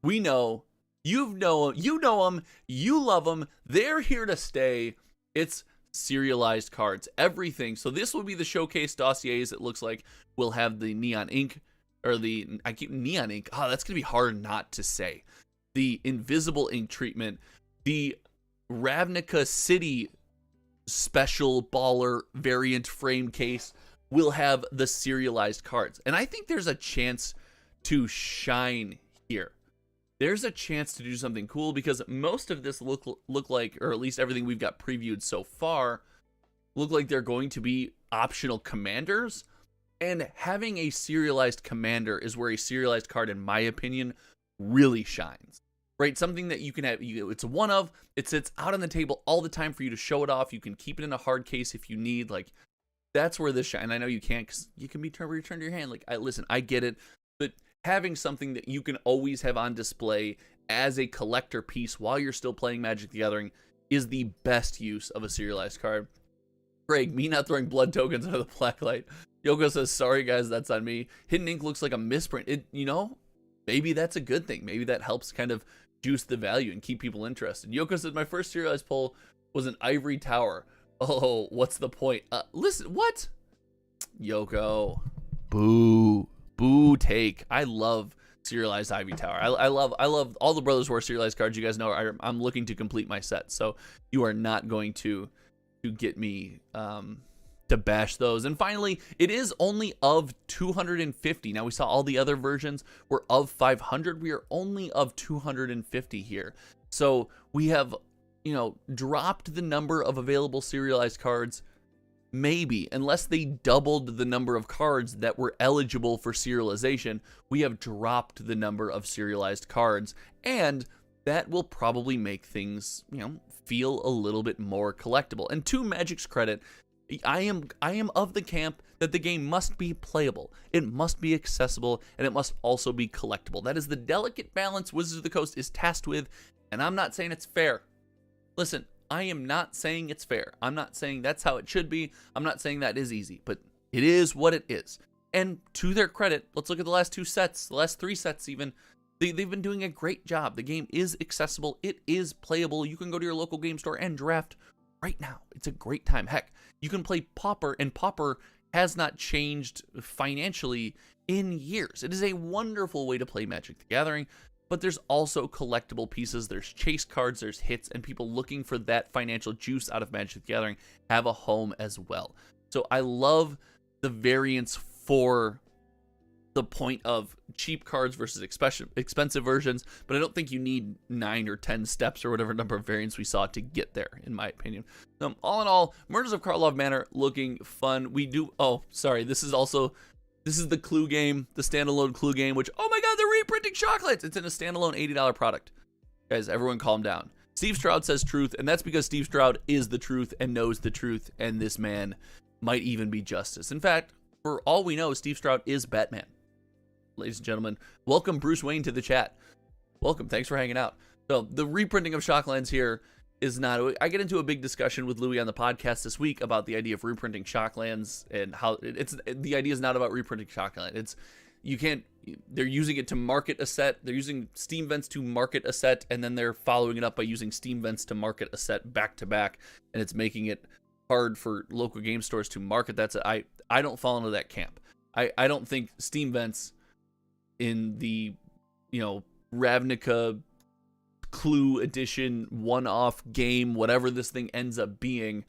we know, you know them, you love them. They're here to stay. It's serialized cards, everything. So this will be the showcase dossiers. It looks like we'll have the neon ink, or neon ink. Oh, that's going to be hard not to say. The invisible ink treatment, the Ravnica City special baller variant frame case will have the serialized cards. And I think there's a chance to shine here. There's a chance to do something cool, because most of this look like, or at least everything we've got previewed so far, look like they're going to be optional commanders. And having a serialized commander is where a serialized card, in my opinion, really shines. Right? Something that you can have, it's a one of, it sits out on the table all the time for you to show it off. You can keep it in a hard case if you need. Like, that's where this shine. And I know you can't, because you can be returned to your hand. Like, listen, I get it. But having something that you can always have on display as a collector piece while you're still playing Magic the Gathering is the best use of a serialized card. Greg, me not throwing blood tokens out of the blacklight. Yoko says, sorry guys, that's on me. Hidden ink looks like a misprint. Maybe that's a good thing. Maybe that helps kind of juice the value and keep people interested. Yoko says, my first serialized pull was an Ivory Tower. Oh, what's the point? Listen, what? Yoko, boo take. I love serialized Ivy Tower. I love all the Brothers War serialized cards. You guys know I'm looking to complete my set, so you are not going to to get me to bash those. And finally, it is only of 250. Now, we saw all the other versions were of 500. We are only of 250 here. So we have, you know, dropped the number of available serialized cards, maybe, unless they doubled the number of cards that were eligible for serialization. We have dropped the number of serialized cards, and that will probably make things, you know, feel a little bit more collectible. And to Magic's credit, I am of the camp that the game must be playable, it must be accessible, and it must also be collectible. That is the delicate balance Wizards of the Coast is tasked with, and I'm not saying it's fair. Listen, I am not saying it's fair. I'm not saying that's how it should be. I'm not saying that is easy, but it is what it is. And to their credit, let's look at the last 2 sets, the last 3 sets even. They've been doing a great job. The game is accessible. It is playable. You can go to your local game store and draft right now. It's a great time. Heck, you can play Pauper, and Pauper has not changed financially in years. It is a wonderful way to play Magic the Gathering, but there's also collectible pieces. There's chase cards, there's hits, and people looking for that financial juice out of Magic the Gathering have a home as well. So I love the variance for the point of cheap cards versus expensive versions, but I don't think you need 9 or 10 steps or whatever number of variants we saw to get there, in my opinion. All in all, Murders of Karlov Manor looking fun. We do, oh, sorry, this is the Clue game, the standalone Clue game, which, oh my god, they're reprinting Chocolates! It's in a standalone $80 product. Guys, everyone calm down. Steve Stroud says truth, and that's because Steve Stroud is the truth and knows the truth, and this man might even be justice. In fact, for all we know, Steve Stroud is Batman. Ladies and gentlemen, welcome Bruce Wayne to the chat. Welcome, thanks for hanging out. So the reprinting of Shocklands here is not, I get into a big discussion with Louis on the podcast this week about the idea of reprinting Shocklands and how the idea is not about reprinting Shockland. It's, you can't, they're using it to market a set. They're using Steam Vents to market a set, and then they're following it up by using Steam Vents to market a set back to back, and it's making it hard for local game stores to market that set. I don't fall into that camp. I don't think Steam Vents in the, you know, Ravnica Clue edition one-off game, whatever this thing ends up being,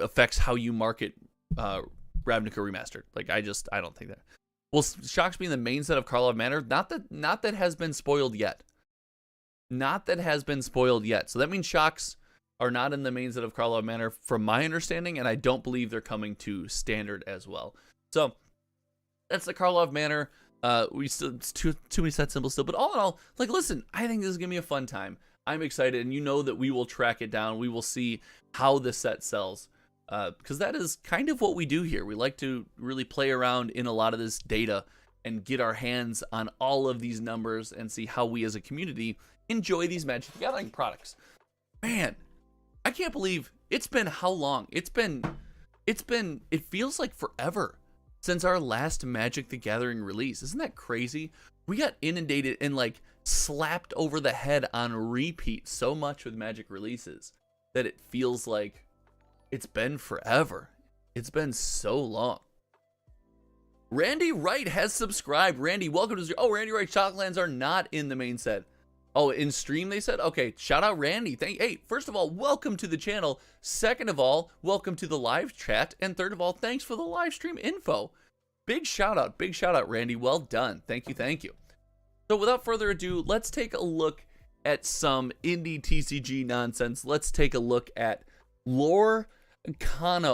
affects how you market Ravnica Remastered. Like, I don't think that. Will Shocks be in the main set of Karlov Manor? Not that has been spoiled yet. Not that has been spoiled yet. So that means Shocks are not in the main set of Karlov Manor, from my understanding, and I don't believe they're coming to Standard as well. So that's the Karlov Manor. It's too many set symbols still, but all in all, like, listen, I think this is gonna be a fun time. I'm excited, and you know that we will track it down. We will see how the set sells, because that is kind of what we do here. We like to really play around in a lot of this data and get our hands on all of these numbers and see how we as a community enjoy these Magic the Gathering products. Man, I can't believe it's been how long? It feels like forever since our last Magic the Gathering release. Isn't that crazy? We got inundated and like slapped over the head on repeat so much with Magic releases that it feels like it's been forever. It's been so long. Randy Wright has subscribed. Randy, welcome to the... Oh, Randy Wright, Shocklands are not in the main set. Oh, in stream they said? Okay, shout out Randy. Hey, first of all, welcome to the channel. Second of all, welcome to the live chat. And third of all, thanks for the live stream info. Big shout out, Randy. Well done. Thank you. So without further ado, let's take a look at some indie TCG nonsense. Let's take a look at Lorcana,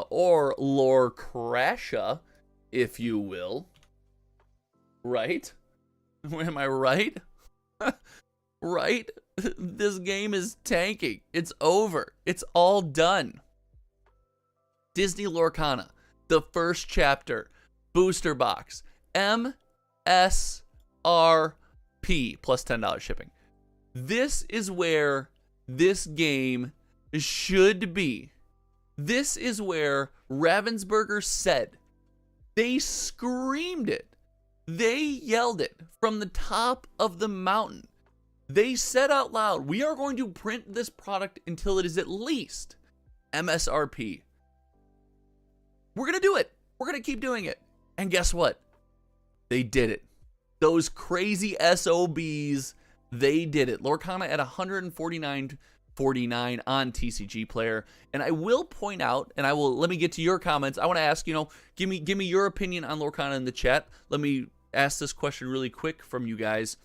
or Lorcana, if you will. Right? Am I right? Right? This game is tanking. It's over. It's all done. Disney Lorcana, the first chapter, booster box, MSRP plus $10 shipping. This is where this game should be. This is where Ravensburger said, they screamed it. They yelled it from the top of the mountain. They said out loud, we are going to print this product until it is at least MSRP. We're going to do it. We're going to keep doing it. And guess what? They did it. Those crazy SOBs, they did it. Lorcana at 149 $1.49 on TCG Player. And I will point out, and let me get to your comments. I want to ask, give me your opinion on Lorcana in the chat. Let me ask this question really quick from you guys.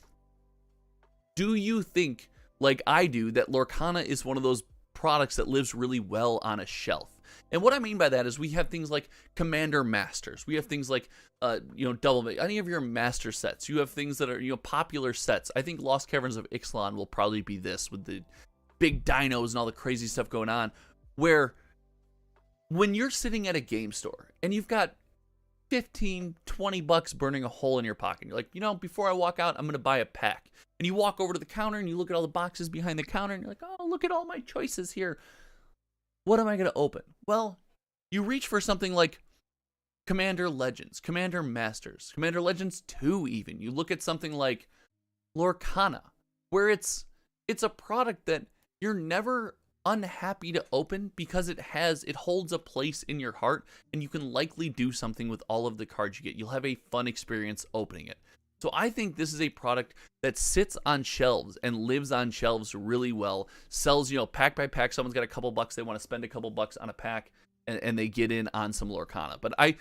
Do you think, like I do, that Lorcana is one of those products that lives really well on a shelf? And what I mean by that is we have things like Commander Masters. We have things like, Double, any of your master sets. You have things that are, popular sets. I think Lost Caverns of Ixalan will probably be this, with the big dinos and all the crazy stuff going on, where when you're sitting at a game store and you've got 15, 20 bucks burning a hole in your pocket, you're like, before I walk out, I'm going to buy a pack. And you walk over to the counter and you look at all the boxes behind the counter and you're like, oh, look at all my choices here. What am I going to open? Well, you reach for something like Commander Legends, Commander Masters, Commander Legends 2 even. You look at something like Lorcana, where it's a product that you're never unhappy to open because it holds a place in your heart, and you can likely do something with all of the cards you get. You'll have a fun experience opening it. So I think this is a product that sits on shelves and lives on shelves really well. Sells, pack by pack. Someone's got a couple bucks, they want to spend a couple bucks on a pack, and they get in on some Lorcana. But I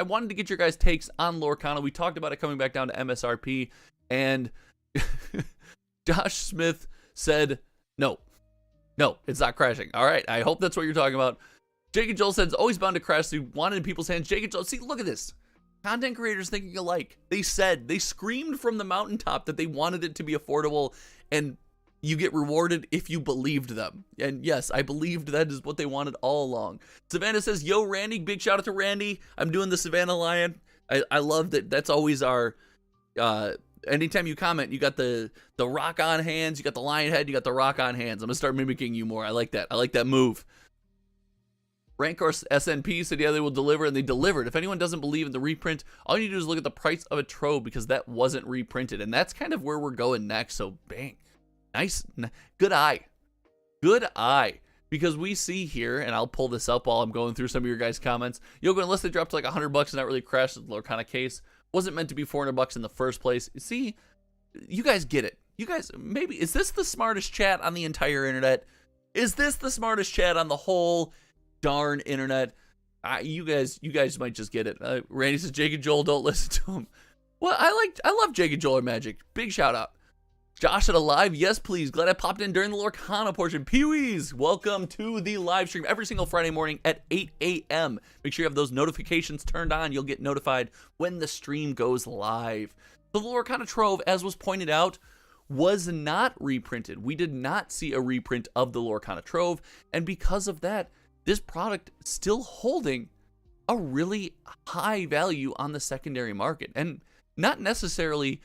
wanted to get your guys' takes on Lorcana. We talked about it coming back down to MSRP, and Josh Smith said, no, it's not crashing. All right, I hope that's what you're talking about. Jake and Joel said it's always bound to crash, so you want it in people's hands. Jake and Joel, see, look at this. Content creators thinking alike. They screamed from the mountaintop that they wanted it to be affordable, and you get rewarded if you believed them. And yes, I believed that is what they wanted all along. Savannah says, yo, Randy, big shout out to Randy. I'm doing the Savannah Lion. I love that. That's always our, anytime you comment, you got the rock on hands, you got the lion head, you got the rock on hands. I'm gonna start mimicking you more. I like that. I like that move. Rancor SNP said, yeah, they will deliver, and they delivered. If anyone doesn't believe in the reprint, all you need to do is look at the price of a trove, because that wasn't reprinted, and that's kind of where we're going next. So bang, nice, good eye, because we see here, and I'll pull this up while I'm going through some of your guys' comments. Yoga, unless they dropped to like $100 and not really crashed the Lorcana case, wasn't meant to be $400 in the first place. See, you guys get it. You guys, maybe, is this the smartest chat on the entire internet? Is this the smartest chat on the whole darn internet? You guys might just get it. Randy says, Jake and Joel, don't listen to him. Well, I love Jake and Joel or Magic. Big shout out. Josh at a live, yes please. Glad I popped in during the Lorcana portion. Pee-wees, welcome to the live stream every single Friday morning at 8 a.m. Make sure you have those notifications turned on. You'll get notified when the stream goes live. The Lorcana Trove, as was pointed out, was not reprinted. We did not see a reprint of the Lorcana Trove, and because of that, this product still holding a really high value on the secondary market, and not necessarily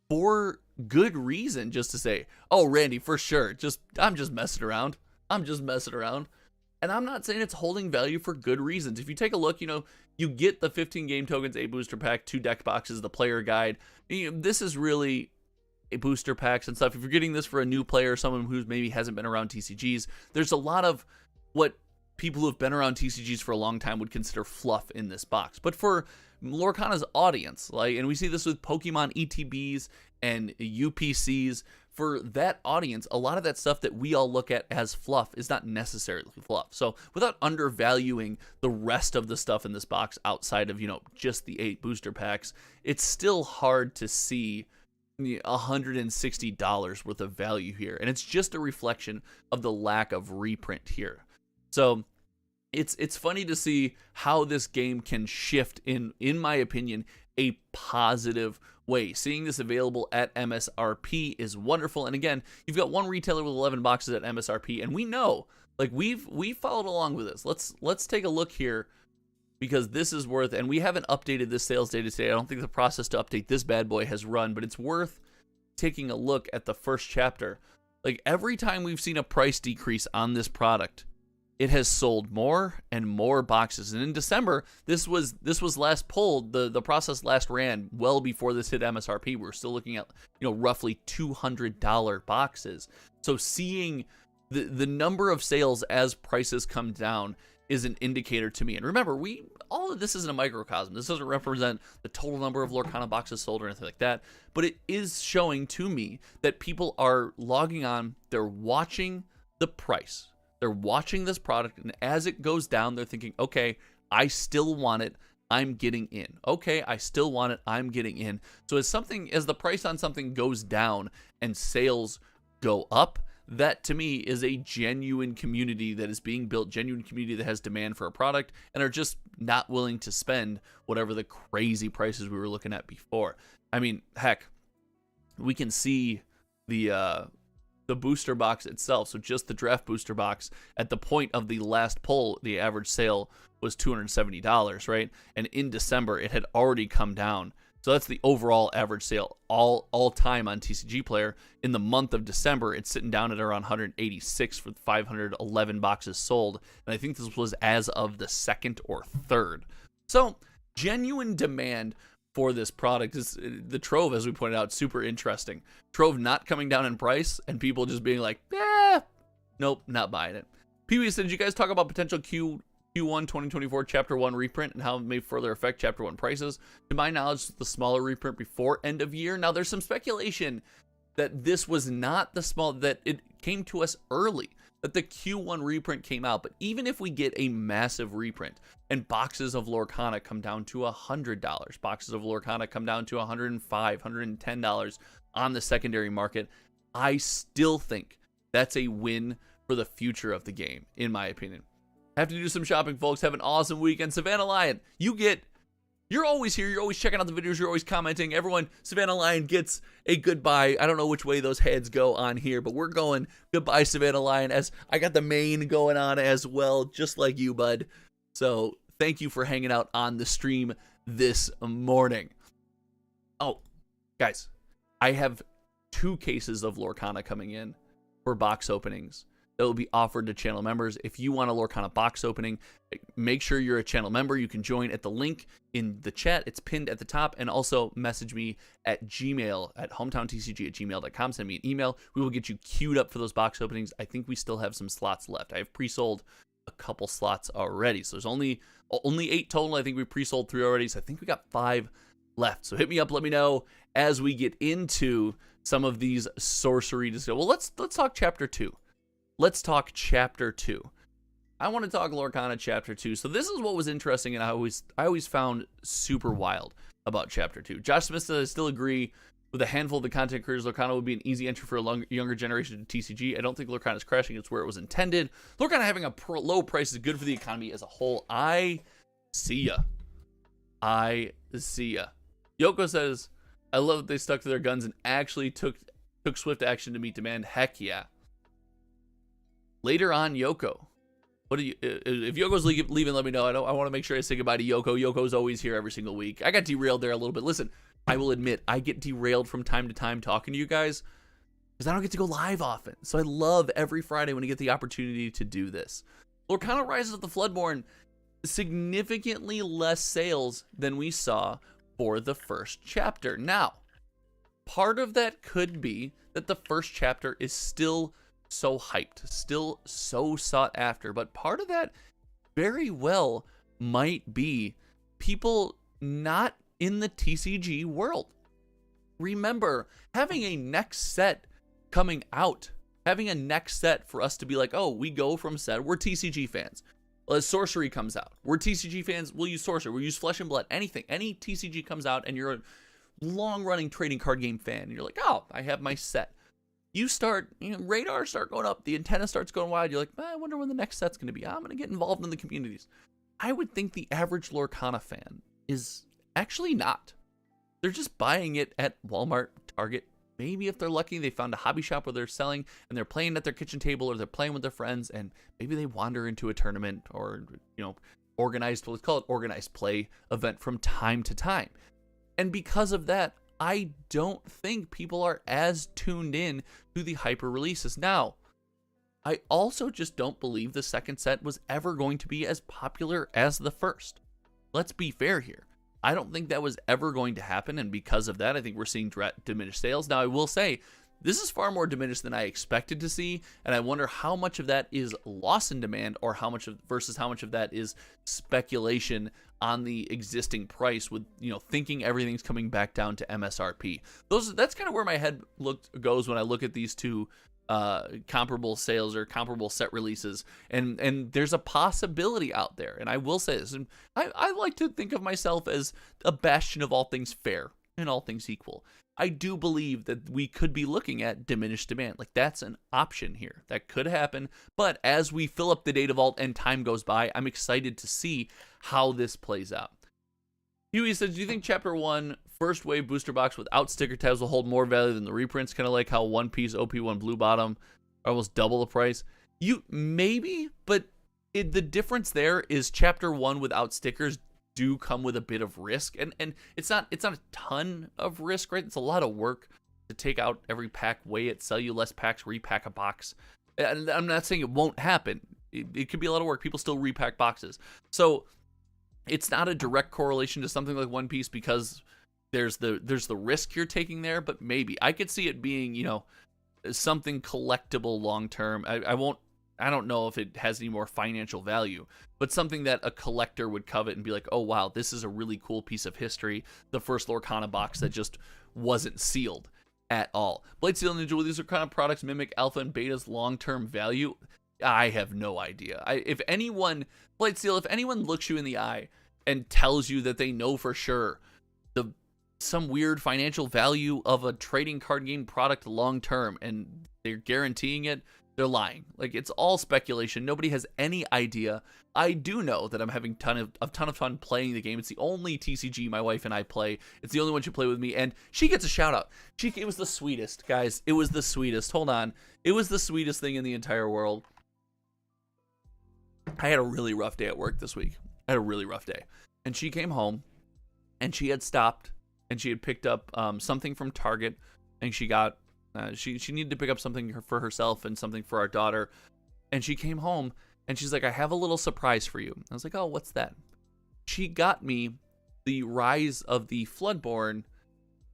for good reason, just to say, oh, Randy, for sure, I'm just messing around. And I'm not saying it's holding value for good reasons. If you take a look, you get the 15 game tokens, a booster pack, 2 deck boxes, the player guide. This is really a booster packs and stuff. If you're getting this for a new player, someone who maybe hasn't been around TCGs, there's a lot of what people who have been around TCGs for a long time would consider fluff in this box. But for Lorcana's audience, and we see this with Pokemon ETBs and UPCs, for that audience, a lot of that stuff that we all look at as fluff is not necessarily fluff. So without undervaluing the rest of the stuff in this box outside of, just the 8 booster packs, it's still hard to see $160 worth of value here. And it's just a reflection of the lack of reprint here. So it's funny to see how this game can shift in my opinion, a positive way. Seeing this available at MSRP is wonderful. And again, you've got one retailer with 11 boxes at MSRP, and we know, we've followed along with this. Let's take a look here, because this is worth, and we haven't updated this sales data today. I don't think the process to update this bad boy has run, but it's worth taking a look at the first chapter. Every time we've seen a price decrease on this product, it has sold more and more boxes. And in December, this was last pulled, the process last ran well before this hit MSRP. We're still looking at, roughly $200 boxes. So seeing the number of sales as prices come down is an indicator to me. And remember, all of this isn't a microcosm. This doesn't represent the total number of Lorcana boxes sold or anything like that, but it is showing to me that people are logging on, they're watching the price. They're watching this product, and as it goes down, they're thinking, okay, I still want it, I'm getting in. Okay, I still want it, I'm getting in. So as the price on something goes down and sales go up, that to me is a genuine community that is being built, genuine community that has demand for a product and are just not willing to spend whatever the crazy prices we were looking at before. I mean, heck, we can see the booster box itself. So just the draft booster box, at the point of the last poll, the average sale was $270, right? And in December, it had already come down. So that's the overall average sale all time on TCG Player. In the month of December, it's sitting down at around 186 for 511 boxes sold. And I think this was as of the 2nd or 3rd. So genuine demand for this product is the Trove, as we pointed out, super interesting. Trove not coming down in price and people just being like, nope, not buying it. Pee-wee said, did you guys talk about potential Q1 2024 Chapter 1 reprint and how it may further affect Chapter 1 prices? To my knowledge, the smaller reprint before end of year. Now, there's some speculation that this was not the small, that it came to us early, that the Q1 reprint came out. But even if we get a massive reprint and boxes of Lorcana come down to $100, boxes of Lorcana come down to $105, $110 on the secondary market, I still think that's a win for the future of the game, in my opinion. Have to do some shopping, folks. Have an awesome weekend. Savannah Lion, you're always here. You're always checking out the videos. You're always commenting. Everyone, Savannah Lion gets a goodbye. I don't know which way those heads go on here, but we're going goodbye, Savannah Lion, as I got the main going on as well, just like you, bud. So thank you for hanging out on the stream this morning. Oh, guys, I have 2 cases of Lorcana coming in for box openings that will be offered to channel members. If you want a Lorcana box opening, make sure you're a channel member. You can join at the link in the chat. It's pinned at the top. And also message me at Gmail at hometowntcg@gmail.com. Send me an email. We will get you queued up for those box openings. I think we still have some slots left. I have pre-sold a couple slots already. So there's only 8 total. I think we pre-sold 3 already. So I think we got 5 left. So hit me up. Let me know as we get into some of these sorcery discussions. Well, let's talk Chapter 2. Let's talk Chapter 2. I want to talk Lorcana Chapter 2. So this is what was interesting and I always found super wild about Chapter 2. Josh Smith says, I still agree with a handful of the content creators. Lorcana would be an easy entry for a younger generation to TCG. I don't think Lorcana's crashing. It's where it was intended. Lorcana having a low price is good for the economy as a whole. I see ya. Yoko says, I love that they stuck to their guns and actually took swift action to meet demand. Heck yeah. Later on, Yoko. What do you? If Yoko's leaving, let me know. I want to make sure I say goodbye to Yoko. Yoko's always here every single week. I got derailed there a little bit. Listen, I will admit, I get derailed from time to time talking to you guys because I don't get to go live often. So I love every Friday when I get the opportunity to do this. Lorcana Rise of the Floodborn, significantly less sales than we saw for the first chapter. Now, part of that could be that the first chapter is still so hyped, still so sought after, but part of that very well might be people not in the TCG world. Remember, having a next set coming out, having a next set for us to be like, oh, we go from set, we're TCG fans. Well, as Sorcery comes out, we're TCG fans, we'll use Sorcery, we'll use Flesh and Blood, anything. Any TCG comes out and you're a long-running trading card game fan, and you're like, oh, I have my set. You start, radar start going up, the antenna starts going wide. You're like, I wonder when the next set's going to be. I'm going to get involved in the communities. I would think the average Lorcana fan is actually not. They're just buying it at Walmart, Target. Maybe if they're lucky, they found a hobby shop where they're selling and they're playing at their kitchen table or they're playing with their friends, and maybe they wander into a tournament or, organized, let's call it organized play event from time to time. And because of that, I don't think people are as tuned in to the hyper releases. Now, I also just don't believe the second set was ever going to be as popular as the first. Let's be fair here. I don't think that was ever going to happen, and because of that, I think we're seeing diminished sales. Now, I will say, this is far more diminished than I expected to see, and I wonder how much of that is loss in demand or versus how much of that is speculation on the existing price with, thinking everything's coming back down to MSRP. That's kind of where my head goes when I look at these two comparable sales or comparable set releases, and there's a possibility out there. And I will say this, and I like to think of myself as a bastion of all things fair and all things equal. I do believe that we could be looking at diminished demand. Like, that's an option here. That could happen. But as we fill up the data vault and time goes by, I'm excited to see how this plays out. Huey says, do you think Chapter 1 first wave booster box without sticker tabs will hold more value than the reprints? Kind of like how One Piece OP1 Blue Bottom are almost double the price. Maybe, but the difference there is Chapter 1 without stickers do come with a bit of risk, and it's not a ton of risk, right? It's a lot of work to take out every pack, weigh it, sell you less packs, repack a box. And I'm not saying it won't happen. It could be a lot of work. People still repack boxes, so it's not a direct correlation to something like One Piece because there's the risk you're taking there. But maybe I could see it being, you know, something collectible long term. I don't know if it has any more financial value, but something that a collector would covet and be like, oh, wow, this is a really cool piece of history. The first Lorcana box that just wasn't sealed at all. Blade Steel Ninja, will these Lorcana products mimic alpha and beta's long-term value? I have no idea. If anyone looks you in the eye and tells you that they know for sure some weird financial value of a trading card game product long-term and they're guaranteeing it, they're lying. Like, it's all speculation. Nobody has any idea. I do know that I'm having a ton of fun playing the game. It's the only TCG my wife and I play. It's the only one she play with me, and she gets a shout out. It was the sweetest, guys. It was the sweetest. Hold on. It was the sweetest thing in the entire world. I had a really rough day at work this week. I had a really rough day. And she came home, and she had stopped, and she had picked up something from Target, and she got she needed to pick up something for herself and something for our daughter. And she came home and she's like, I have a little surprise for you. I was like, oh, what's that? She got me the Rise of the Floodborn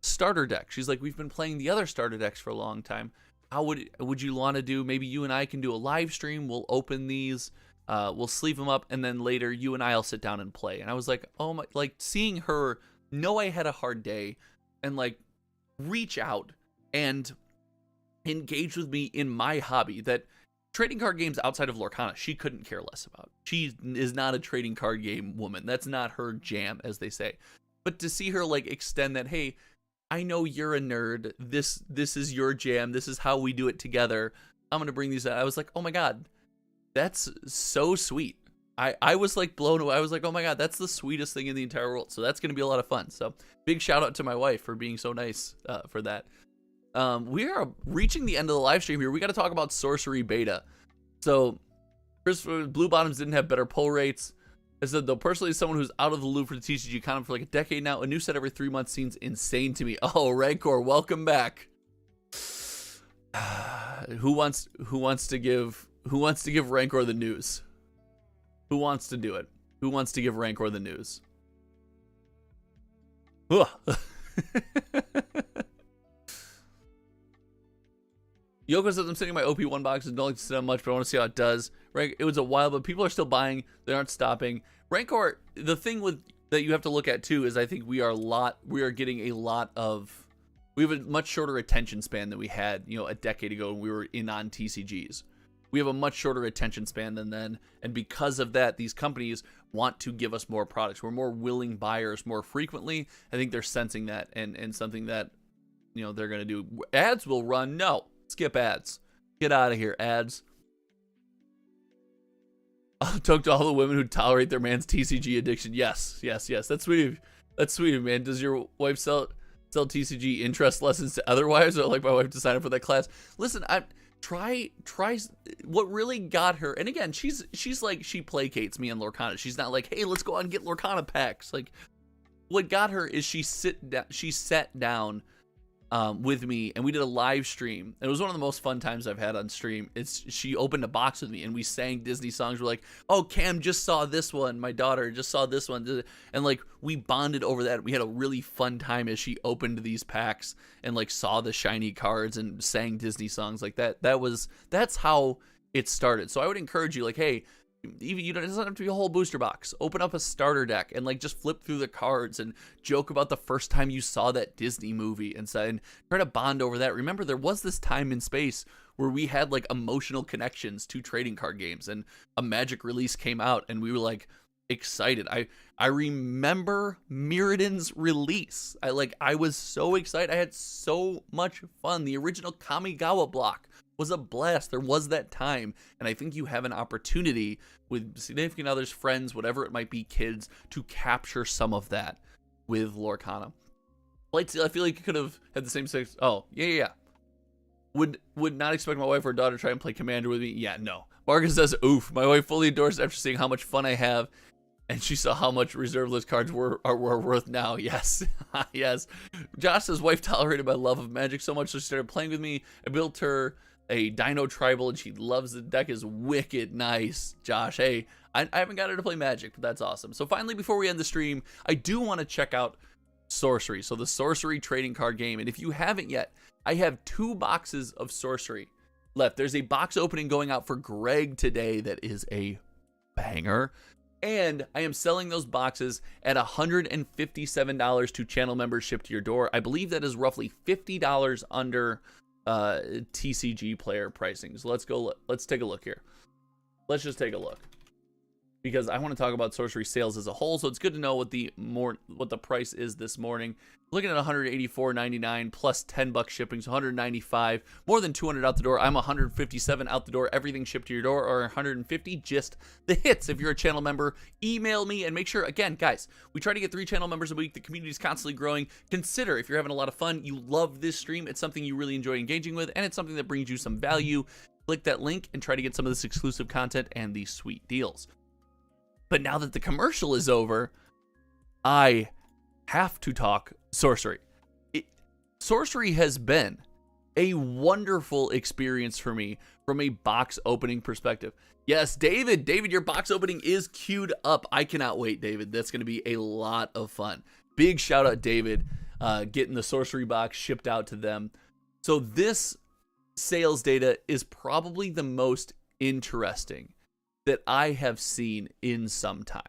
starter deck. She's like, we've been playing the other starter decks for a long time. How would you want to do? Maybe you and I can do a live stream. We'll open these, we'll sleeve them up, and then later you and I'll sit down and play. And I was like, oh my, like seeing her know I had a hard day and like reach out and engage with me in my hobby that trading card games outside of Lorcana, she couldn't care less about. She is not a trading card game woman. That's not her jam, as they say. But to see her like extend that, hey, I know you're a nerd. This is your jam. This is how we do it together. I'm going to bring these out. I was like, oh my God, that's so sweet. I was like blown away. I was like, oh my God, that's the sweetest thing in the entire world. So that's going to be a lot of fun. So big shout out to my wife for being so nice for that. We are reaching the end of the live stream here. We got to talk about Sorcery Beta. So, Christopher, Blue Bottoms didn't have better pull rates. I said, though, personally, as someone who's out of the loop for the TCG economy for like a decade now, a new set every 3 months seems insane to me. Oh, Rancor, welcome back. Who wants to give Rancor the news? Who wants to do it? Who wants to give Rancor the news? Yoko says, I'm sitting in my OP1 box and don't like to sit on much, but I want to see how it does. Right? It was a while, but people are still buying. They aren't stopping. Rancor, the thing that you have to look at too is I think we have a much shorter attention span than we had, a decade ago when we were on TCGs. We have a much shorter attention span than then, and because of that, these companies want to give us more products. We're more willing buyers more frequently. I think they're sensing that, and something that they're going to do. Ads will run. No. Skip ads. Get out of here, ads. I'll talk to all the women who tolerate their man's TCG addiction. Yes. That's sweet. That's sweet, man. Does your wife sell TCG interest lessons to other wives, or like my wife to sign up for that class? Listen, try. What really got her, and again, she's like, she placates me in Lorcana. She's not like, hey, let's go out and get Lorcana packs. Like, what got her is she sat down with me, and we did a live stream. It was one of the most fun times I've had on stream. She opened a box with me and we sang Disney songs. We're like, oh, Cam just saw this one, my daughter just saw this one, and like we bonded over that. We had a really fun time as she opened these packs and like saw the shiny cards and sang Disney songs like that. That's how it started. So I would encourage you, like, hey, even it doesn't have to be a whole booster box. Open up a starter deck and like just flip through the cards and joke about the first time you saw that Disney movie and try to bond over that. Remember, there was this time in space where we had like emotional connections to trading card games, and a Magic release came out and we were like excited. I remember Mirrodin's release. I was so excited. I had so much fun. The original Kamigawa block was a blast. There was that time, and I think you have an opportunity with significant others, friends, whatever it might be, kids, to capture some of that with Lorcana. I feel like you could have had the same six. Oh, yeah. Would not expect my wife or daughter to try and play Commander with me. Yeah, no. Marcus says, oof. My wife fully endorsed after seeing how much fun I have, and she saw how much reserve list cards were worth now. Yes. Yes. Josh says, wife tolerated my love of Magic so much so she started playing with me. I built her a Dino Tribal, and she loves the deck. Is wicked nice. Josh, hey, I haven't got her to play Magic, but that's awesome. So finally, before we end the stream, I do want to check out Sorcery. So the Sorcery trading card game. And if you haven't yet, I have 2 boxes of Sorcery left. There's a box opening going out for Greg today that is a banger. And I am selling those boxes at $157 to channel members shipped to your door. I believe that is roughly $50 under TCG player pricing. So let's take a look here. Let's just take a look, because I want to talk about Sorcery sales as a whole. So it's good to know what the price is this morning. Looking at $184.99 plus $10 shipping, so $195, more than $200 out the door. I'm $157 out the door. Everything shipped to your door, or $150 just the hits. If you're a channel member, email me and make sure. Again, guys, we try to get 3 channel members a week. The community is constantly growing. Consider, if you're having a lot of fun, you love this stream, it's something you really enjoy engaging with, and it's something that brings you some value. Click that link and try to get some of this exclusive content and these sweet deals. But now that the commercial is over, I have to talk Sorcery. Sorcery has been a wonderful experience for me from a box opening perspective. Yes, David, your box opening is queued up. I cannot wait, David. That's going to be a lot of fun. Big shout out, David, getting the Sorcery box shipped out to them. So this sales data is probably the most interesting that I have seen in some time.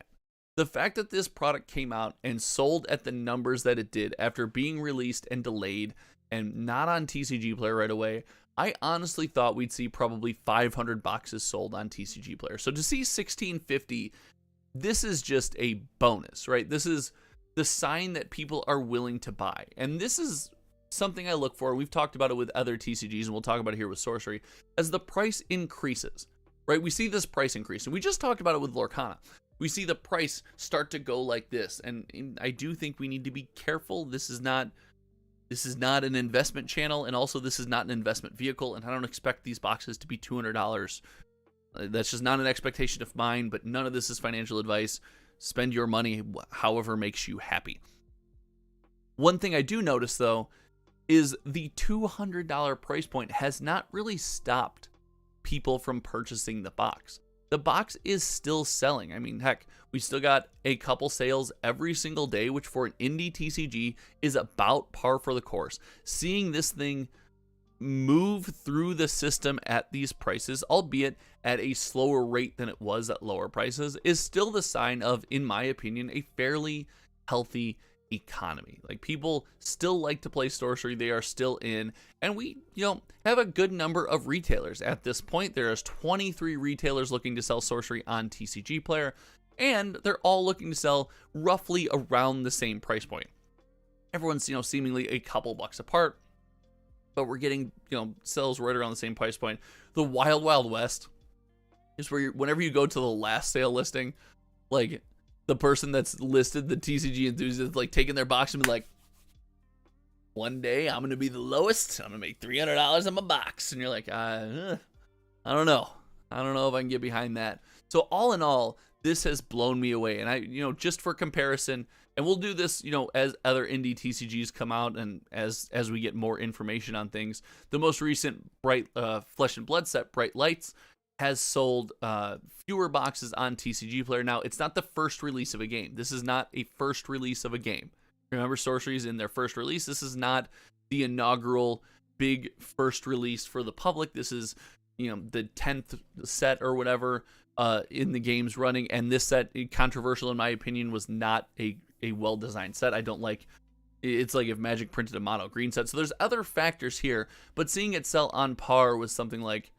The fact that this product came out and sold at the numbers that it did after being released and delayed and not on TCG Player right away, I honestly thought we'd see probably 500 boxes sold on TCG Player. So to see 1650, this is just a bonus, right? This is the sign that people are willing to buy. And this is something I look for. We've talked about it with other TCGs, and we'll talk about it here with Sorcery. As the price increases, right? We see this price increase, and we just talked about it with Lorcana. We see the price start to go like this, and I do think we need to be careful. This is not an investment channel, and also this is not an investment vehicle, and I don't expect these boxes to be $200. That's just not an expectation of mine, but none of this is financial advice. Spend your money however makes you happy. One thing I do notice, though, is the $200 price point has not really stopped people from purchasing the box. The box is still selling. I mean, heck, we still got a couple sales every single day, which for an indie TCG is about par for the course. Seeing this thing move through the system at these prices, albeit at a slower rate than it was at lower prices, is still the sign of, in my opinion, a fairly healthy economy. Like, people still like to play Sorcery. They are still in, and we have a good number of retailers at this point. There's 23 retailers looking to sell Sorcery on TCG Player, and they're all looking to sell roughly around the same price point. Everyone's seemingly a couple bucks apart, but we're getting sales right around the same price point. The Wild Wild West is where whenever you go to the last sale listing, like, the person that's listed, the TCG enthusiast, like, taking their box and be like, one day I'm going to be the lowest. I'm going to make $300 on my box. And you're like, I don't know. I don't know if I can get behind that. So all in all, this has blown me away. And I, just for comparison, and we'll do this, as other indie TCGs come out and as we get more information on things. The most recent Flesh and Blood set, Bright Lights, has sold fewer boxes on TCG Player. Now, it's not the first release of a game. This is not a first release of a game. Remember, Sorcery's in their first release. This is not the inaugural big first release for the public. This is, the 10th set or whatever in the game's running. And this set, controversial in my opinion, was not a well-designed set. I don't like It's like if Magic printed a mono green set. So there's other factors here, but seeing it sell on par with something like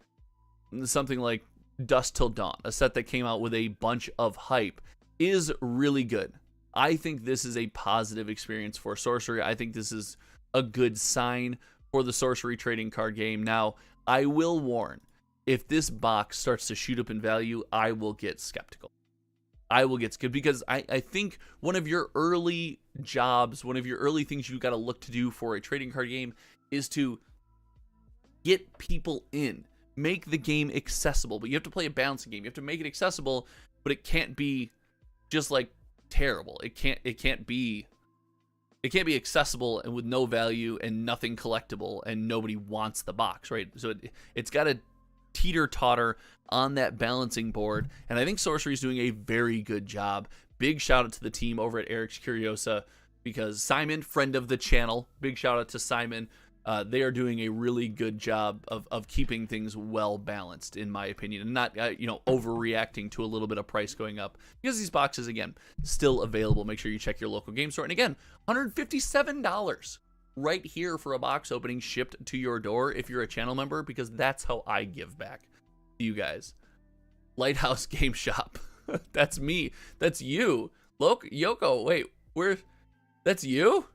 Dusk Till Dawn, a set that came out with a bunch of hype, is really good. I think this is a positive experience for Sorcery. I think this is a good sign for the Sorcery trading card game. Now, I will warn, if this box starts to shoot up in value, I will get skeptical. Because I think one of your early jobs, one of your early things you've got to look to do for a trading card game is to get people in, make the game accessible. But you have to play a balancing game. You have to make it accessible, but it can't be just like terrible. It can't be accessible and with no value and nothing collectible and nobody wants the box, right? So it's got to teeter-totter on that balancing board, and I think Sorcery is doing a very good job. Big shout out to the team over at Eric's Curiosa, because Simon, friend of the channel, big shout out to Simon. They are doing a really good job of keeping things well balanced, in my opinion, and not overreacting to a little bit of price going up, because these boxes, again, still available. Make sure you check your local game store. And again, $157 right here for a box opening shipped to your door if you're a channel member, because that's how I give back to you guys. Lighthouse Game Shop. That's me. That's you. Yoko, wait, that's you?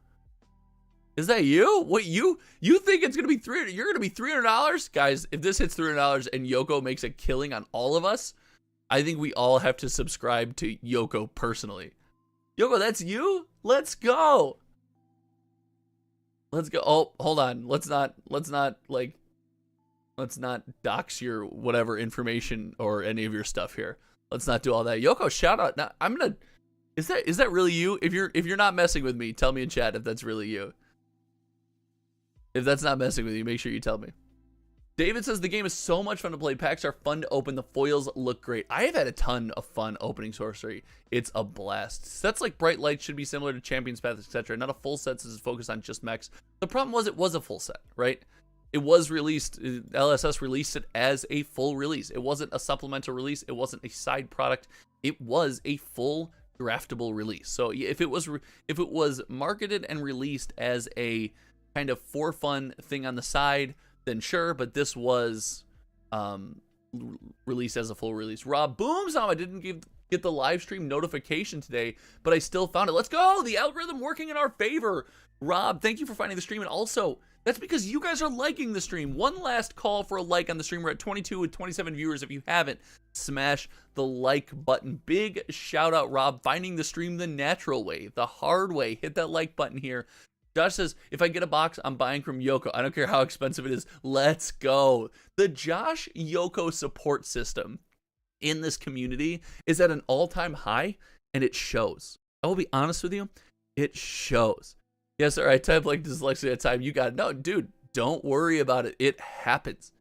Is that you? What, you think it's gonna be $300? You're gonna be $300? Guys, if this hits $300 and Yoko makes a killing on all of us, I think we all have to subscribe to Yoko personally. Yoko, that's you? Let's go. Let's go. Oh, hold on. Let's not dox your whatever information or any of your stuff here. Let's not do all that. Yoko, shout out. Now, is that really you? If you're not messing with me, tell me in chat if that's really you. If that's not messing with you, make sure you tell me. David says the game is so much fun to play. Packs are fun to open. The foils look great. I have had a ton of fun opening Sorcery. It's a blast. Sets like Bright Light should be similar to Champion's Path, etc. Not a full set since it's focused on just mechs. The problem was it was a full set, right? It was released. LSS released it as a full release. It wasn't a supplemental release. It wasn't a side product. It was a full draftable release. So if it was marketed and released as a kind of for fun thing on the side, then sure, but this was released as a full release. Rob Boomsome, I didn't get the live stream notification today, but I still found it. Let's go! The algorithm working in our favor. Rob, thank you for finding the stream, and also, that's because you guys are liking the stream. One last call for a like on the stream. We're at 22 with 27 viewers. If you haven't, smash the like button. Big shout out, Rob, finding the stream the natural way, the hard way. Hit that like button here. Josh says, if I get a box, I'm buying from Yoko. I don't care how expensive it is. Let's go. The Josh Yoko support system in this community is at an all-time high, and it shows. I will be honest with you. It shows. Yes, sir. I type like dyslexia at time. You got it. No, dude, don't worry about it. It happens.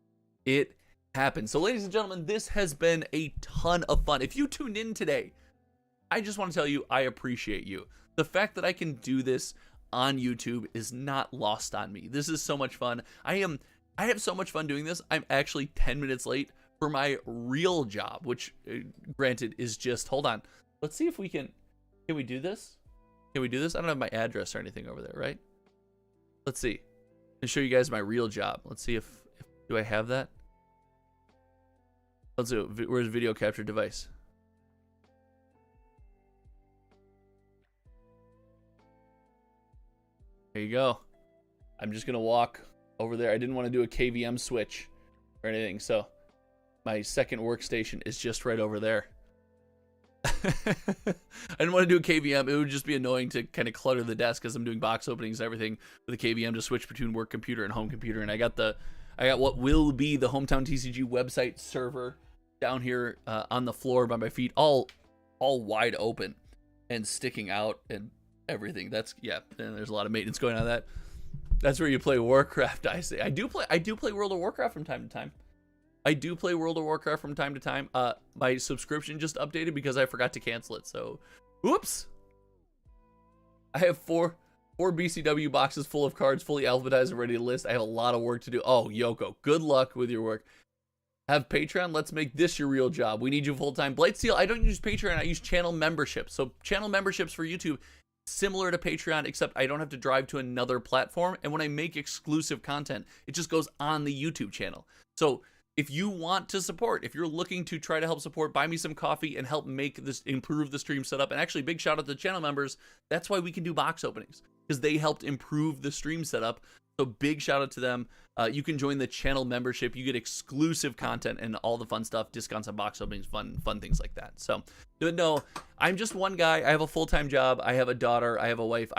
It happens. So, ladies and gentlemen, this has been a ton of fun. If you tuned in today, I just want to tell you I appreciate you. The fact that I can do this on YouTube is not lost on me. This is so much fun. I have so much fun doing this. I'm actually 10 minutes late for my real job, which granted is just, hold on. Let's see if we can we do this? Can we do this? I don't have my address or anything over there, right? Let's see. I'll show you guys my real job. Let's see if do I have that? Let's do it. Where's the video capture device? There you go. I'm just going to walk over there. I didn't want to do a KVM switch or anything, so my second workstation is just right over there. I didn't want to do a KVM. It would just be annoying to kind of clutter the desk as I'm doing box openings and everything with a KVM to switch between work computer and home computer. And I got what will be the Hometown TCG website server down here on the floor by my feet, all wide open and sticking out and everything. That's, yeah, and there's a lot of maintenance going on that. That's where you play Warcraft, I say. I do play World of Warcraft from time to time. My subscription just updated because I forgot to cancel it. So, whoops. I have four BCW boxes full of cards, fully alphabetized and ready to list. I have a lot of work to do. Oh, Yoko, good luck with your work. Have Patreon. Let's make this your real job. We need you full time. Blightsteel, I don't use Patreon. I use channel memberships. So channel memberships for YouTube similar to Patreon, except I don't have to drive to another platform. And when I make exclusive content, it just goes on the YouTube channel. So if you want to support, if you're looking to try to help support, buy me some coffee and help make this, improve the stream setup. And actually, big shout out to the channel members. That's why we can do box openings, because they helped improve the stream setup. So big shout out to them. You can join the channel membership. You get exclusive content and all the fun stuff, discounts on box openings, fun things like that. So no, I'm just one guy. I have a full-time job. I have a daughter. I have a wife.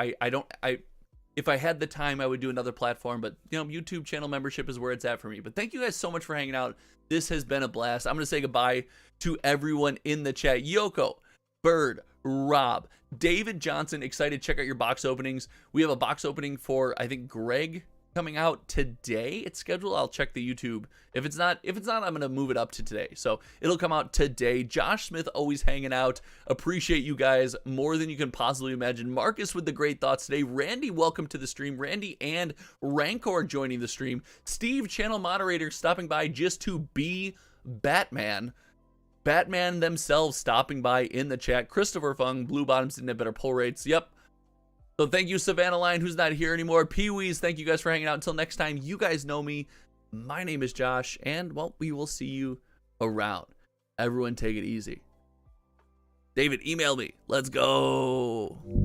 If I had the time, I would do another platform, but YouTube channel membership is where it's at for me. But thank you guys so much for hanging out. This has been a blast. I'm going to say goodbye to everyone in the chat. Yoko, Bird, Rob, David Johnson, excited. Check out your box openings. We have a box opening for, I think, Greg coming out today. It's scheduled. I'll check the YouTube. If it's not, I'm going to move it up to today. So it'll come out today. Josh Smith always hanging out. Appreciate you guys more than you can possibly imagine. Marcus with the great thoughts today. Randy, welcome to the stream. Randy and Rancor joining the stream. Steve, channel moderator, stopping by just to be Batman. Batman themselves stopping by in the chat. Christopher Fung, Blue Bottoms didn't have better pull rates. Yep. So thank you, Savannah Line, who's not here anymore. Pee-wees, thank you guys for hanging out. Until next time, you guys know me. My name is Josh, and, well, we will see you around. Everyone take it easy. David, email me. Let's go.